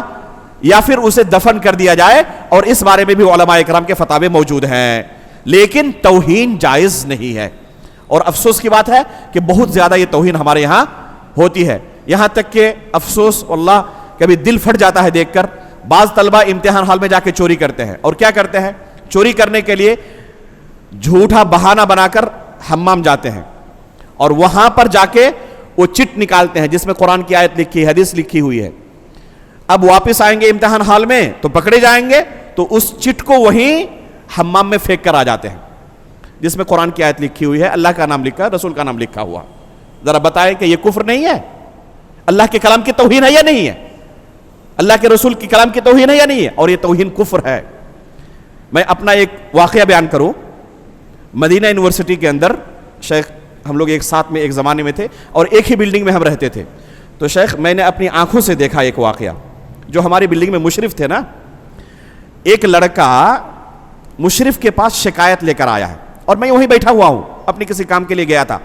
یا پھر اسے دفن کر دیا جائے، اور اس بارے میں بھی علماء اکرام کے فتاوے موجود ہیں، لیکن توہین جائز نہیں ہے۔ اور افسوس کی بات ہے کہ بہت زیادہ یہ توہین ہمارے یہاں ہوتی ہے، یہاں تک کہ افسوس واللہ کبھی دل پھٹ جاتا ہے دیکھ کر۔ بعض طلبہ امتحان ہال میں جا کے چوری کرتے ہیں، اور کیا کرتے ہیں؟ چوری کرنے کے لیے جھوٹا بہانہ بنا کر حمام جاتے ہیں، اور وہاں پر جا کے وہ چٹ نکالتے ہیں جس میں قرآن کی آیت لکھی ہے، حدیث لکھی ہوئی ہے۔ اب واپس آئیں گے امتحان ہال میں تو پکڑے جائیں گے، تو اس چٹ کو وہیں حمام میں پھینک کر آ جاتے ہیں جس میں قرآن کی آیت لکھی ہوئی ہے، اللہ کا نام لکھا ہے، رسول کا نام لکھا ہوا۔ ذرا بتائیں کہ یہ کفر نہیں ہے؟ اللہ کے کلام کی توہین ہے یا نہیں ہے؟ اللہ کے رسول کی کلام کی توہین ہے یا نہیں ہے؟ اور یہ توہین کفر ہے۔ میں اپنا ایک واقعہ بیان کروں۔ مدینہ یونیورسٹی کے اندر شیخ ہم لوگ ایک ساتھ میں ایک زمانے میں تھے اور ایک ہی بلڈنگ میں ہم رہتے تھے، تو شیخ میں نے اپنی آنکھوں سے دیکھا ایک واقعہ، جو ہماری بلڈنگ میں مشرف تھے نا، ایک لڑکا مشرف کے پاس شکایت لے کر آیا ہے، اور میں وہیں بیٹھا ہوا ہوں، اپنی کسی کام کے لیے گیا تھا۔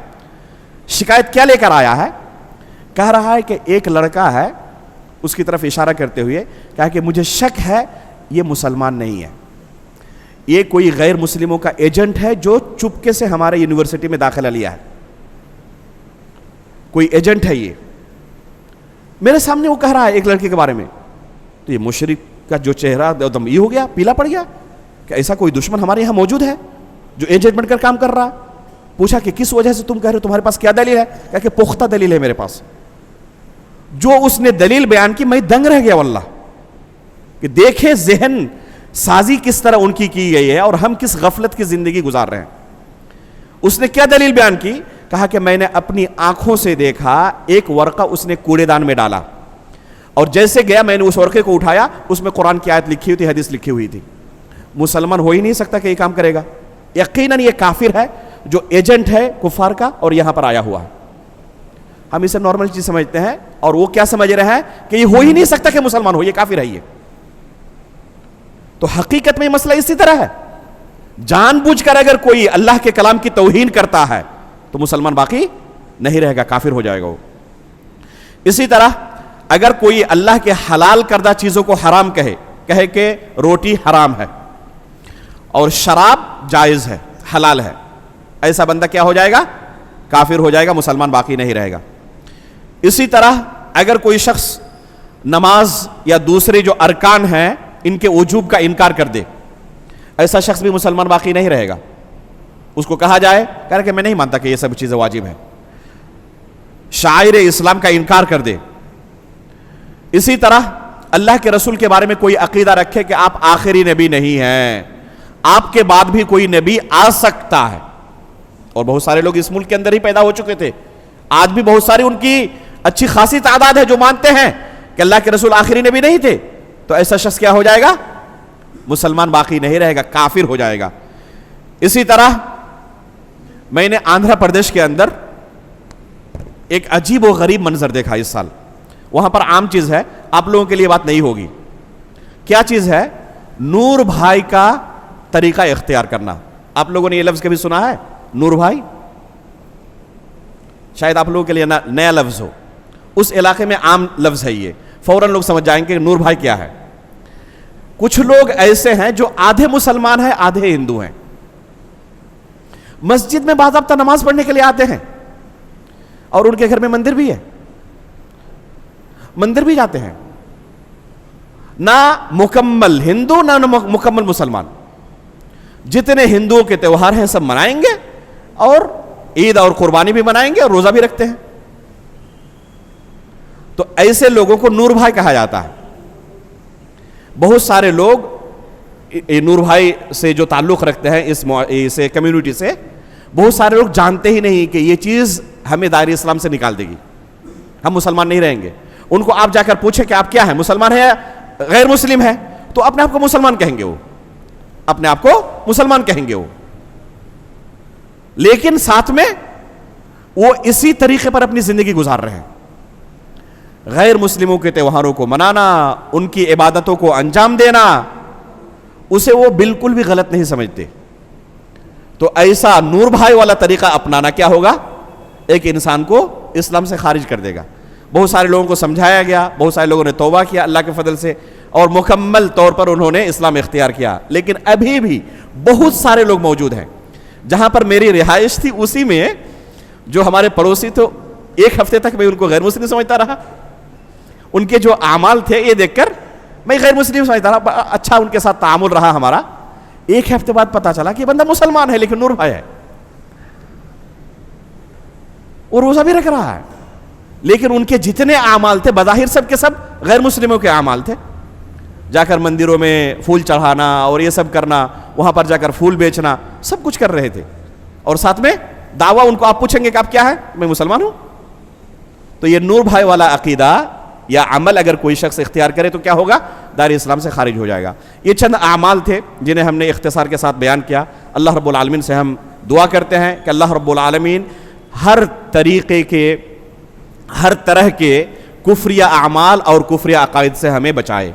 شکایت کیا لے کر آیا ہے؟ کہہ رہا ہے کہ ایک لڑکا ہے، اس کی طرف اشارہ کرتے ہوئے کہا کہ مجھے شک ہے یہ مسلمان نہیں ہے، یہ کوئی غیر مسلموں کا ایجنٹ ہے جو چپکے سے ہمارے یونیورسٹی میں داخلہ لیا ہے، کوئی ایجنٹ ہے یہ۔ میرے سامنے وہ کہہ رہا ہے ایک لڑکے کے بارے میں، تو یہ مشرک کا جو چہرہ ایک دم یہ ہو گیا، پیلا پڑ گیا کہ ایسا کوئی دشمن ہمارے یہاں موجود ہے جو ایجنٹ بن کر کام کر رہا۔ پوچھا کہ کس وجہ سے تم کہہ رہے ہو، تمہارے پاس کیا دلیل ہے؟ کہا کہ پختہ دلیل ہے میرے پاس۔ جو اس نے دلیل بیان کی میں دنگ رہ گیا واللہ، کہ دیکھیں ذہن سازی کس طرح ان کی گئی ہے اور ہم کس غفلت کی زندگی گزار رہے ہیں۔ اس نے کیا دلیل بیان کی؟ کہا کہ میں نے اپنی آنکھوں سے دیکھا ایک ورقہ اس نے کوڑے دان میں ڈالا، اور جیسے گیا میں نے اس ورقے کو اٹھایا، اس میں قرآن کی آیت لکھی ہوئی تھی، حدیث لکھی ہوئی تھی۔ مسلمان ہو ہی نہیں سکتا کہ یہ کام کرے گا، یقیناً یہ کافر ہے جو ایجنٹ ہے کفار کا اور یہاں پر آیا ہوا ہے۔ ہم اسے نارمل چیز سمجھتے ہیں، اور وہ کیا سمجھ رہے ہیں کہ یہ ہو ہی نہیں سکتا کہ مسلمان ہو، یہ کافر ہے۔ یہ تو حقیقت میں یہ مسئلہ اسی طرح ہے، جان بوجھ کر اگر کوئی اللہ کے کلام کی توہین کرتا ہے تو مسلمان باقی نہیں رہے گا، کافر ہو جائے گا وہ۔ اسی طرح اگر کوئی اللہ کے حلال کردہ چیزوں کو حرام کہے کہے کہ روٹی حرام ہے اور شراب جائز ہے، حلال ہے، ایسا بندہ کیا ہو جائے گا؟ کافر ہو جائے گا، مسلمان باقی نہیں رہے گا۔ اسی طرح اگر کوئی شخص نماز یا دوسرے جو ارکان ہیں ان کے وجوب کا انکار کر دے، ایسا شخص بھی مسلمان باقی نہیں رہے گا۔ اس کو کہا جائے کہ میں نہیں مانتا کہ یہ سب چیزیں واجب ہیں، شعائر اسلام کا انکار کر دے۔ اسی طرح اللہ کے رسول کے بارے میں کوئی عقیدہ رکھے کہ آپ آخری نبی نہیں ہیں، آپ کے بعد بھی کوئی نبی آ سکتا ہے، اور بہت سارے لوگ اس ملک کے اندر ہی پیدا ہو چکے تھے، آج بھی بہت ساری ان کی اچھی خاصی تعداد ہے جو مانتے ہیں کہ اللہ کے رسول آخری نبی نہیں تھے، تو ایسا شخص کیا ہو جائے گا؟ مسلمان باقی نہیں رہے گا، کافر ہو جائے گا۔ اسی طرح میں نے آندھرا پردیش کے اندر ایک عجیب و غریب منظر دیکھا اس سال۔ وہاں پر عام چیز ہے، آپ لوگوں کے لیے بات نہیں ہوگی۔ کیا چیز ہے؟ نور بھائی کا طریقہ اختیار کرنا۔ آپ لوگوں نے یہ لفظ کبھی سنا ہے؟ نور بھائی شاید آپ لوگوں کے لیے نیا لفظ ہو، اس علاقے میں عام لفظ ہے یہ، فوراً لوگ سمجھ جائیں گے کہ نور بھائی کیا ہے۔ کچھ لوگ ایسے ہیں جو آدھے مسلمان ہیں آدھے ہندو ہیں، مسجد میں باضابطہ نماز پڑھنے کے لیے آتے ہیں، اور ان کے گھر میں مندر بھی ہے، مندر بھی جاتے ہیں، نہ مکمل ہندو نہ مکمل مسلمان، جتنے ہندوؤں کے تہوار ہیں سب منائیں گے، اور عید اور قربانی بھی منائیں گے، اور روزہ بھی رکھتے ہیں۔ تو ایسے لوگوں کو نور بھائی کہا جاتا ہے۔ بہت سارے لوگ نور بھائی سے جو تعلق رکھتے ہیں اس کمیونٹی سے، بہت سارے لوگ جانتے ہی نہیں کہ یہ چیز ہمیں دائرہ اسلام سے نکال دے گی، ہم مسلمان نہیں رہیں گے۔ ان کو آپ جا کر پوچھیں کہ آپ کیا ہیں، مسلمان ہیں یا غیر مسلم ہیں، تو اپنے آپ کو مسلمان کہیں گے، وہ اپنے آپ کو مسلمان کہیں گے وہ، لیکن ساتھ میں وہ اسی طریقے پر اپنی زندگی گزار رہے ہیں۔ غیر مسلموں کے تہواروں کو منانا، ان کی عبادتوں کو انجام دینا، اسے وہ بالکل بھی غلط نہیں سمجھتے۔ تو ایسا نور بھائی والا طریقہ اپنانا کیا ہوگا؟ ایک انسان کو اسلام سے خارج کر دے گا۔ بہت سارے لوگوں کو سمجھایا گیا، بہت سارے لوگوں نے توبہ کیا اللہ کے فضل سے، اور مکمل طور پر انہوں نے اسلام اختیار کیا، لیکن ابھی بھی بہت سارے لوگ موجود ہیں۔ جہاں پر میری رہائش تھی اسی میں جو ہمارے پڑوسی، تو ایک ہفتے تک میں ان کو غیر مسلم سمجھتا رہا، ان کے جو اعمال تھے یہ دیکھ کر میں غیر مسلم سمجھتا رہا، اچھا ان کے ساتھ تعامل رہا ہمارا۔ ایک ہفتے بعد پتا چلا کہ یہ بندہ مسلمان ہے لیکن نور بھائی ہے، وہ روزہ بھی رکھ رہا ہے، لیکن ان کے جتنے اعمال تھے بظاہر سب کے سب غیر مسلموں کے اعمال تھے۔ جا کر مندروں میں پھول چڑھانا اور یہ سب کرنا، وہاں پر جا کر پھول بیچنا، سب کچھ کر رہے تھے، اور ساتھ میں دعویٰ ان کو آپ پوچھیں گے کہ آپ کیا ہے، میں مسلمان ہوں۔ تو یہ نور بھائی والا عقیدہ یا عمل اگر کوئی شخص اختیار کرے تو کیا ہوگا؟ دائرہ اسلام سے خارج ہو جائے گا۔ یہ چند اعمال تھے جنہیں ہم نے اختصار کے ساتھ بیان کیا۔ اللہ رب العالمین سے ہم دعا کرتے ہیں کہ اللہ رب العالمین ہر طریقے کے، ہر طرح کے کفریہ اعمال اور کفریہ عقائد سے ہمیں بچائے۔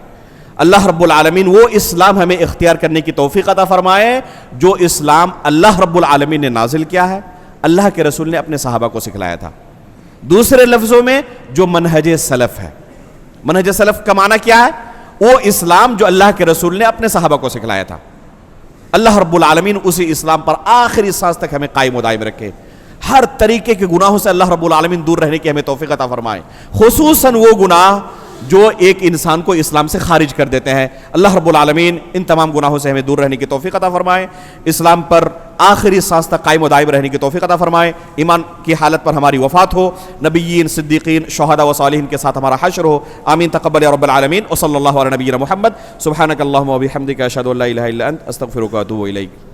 اللہ رب العالمین وہ اسلام ہمیں اختیار کرنے کی توفیق عطا فرمائے جو اسلام اللہ رب العالمین نے نازل کیا ہے، اللہ کے رسول نے اپنے صحابہ کو سکھلایا تھا۔ دوسرے لفظوں میں جو منہج سلف ہے، منہج سلف کا معنی کیا ہے؟ وہ اسلام جو اللہ کے رسول نے اپنے صحابہ کو سکھلایا تھا۔ اللہ رب العالمین اسی اسلام پر آخری سانس تک ہمیں قائم و دائم رکھے، ہر طریقے کے گناہوں سے اللہ رب العالمین دور رہنے کی ہمیں توفیق عطا فرمائے، خصوصاً وہ گناہ جو ایک انسان کو اسلام سے خارج کر دیتے ہیں۔ اللہ رب العالمین ان تمام گناہوں سے ہمیں دور رہنے کی توفیق عطا فرمائے، اسلام پر آخری سانس تک قائم و دائم رہنے کی توفیق عطا فرمائے، ایمان کی حالت پر ہماری وفات ہو، نبیین، صدیقین، شہداء و صالحین کے ساتھ ہمارا حشر ہو۔ آمین تقبل یا رب العالمین، وصلی اللہ علی نبینا محمد، سبحانک اللہم و بحمدک، اشہد ان لا الہ الا انت، استغفرک و اتوب الیک۔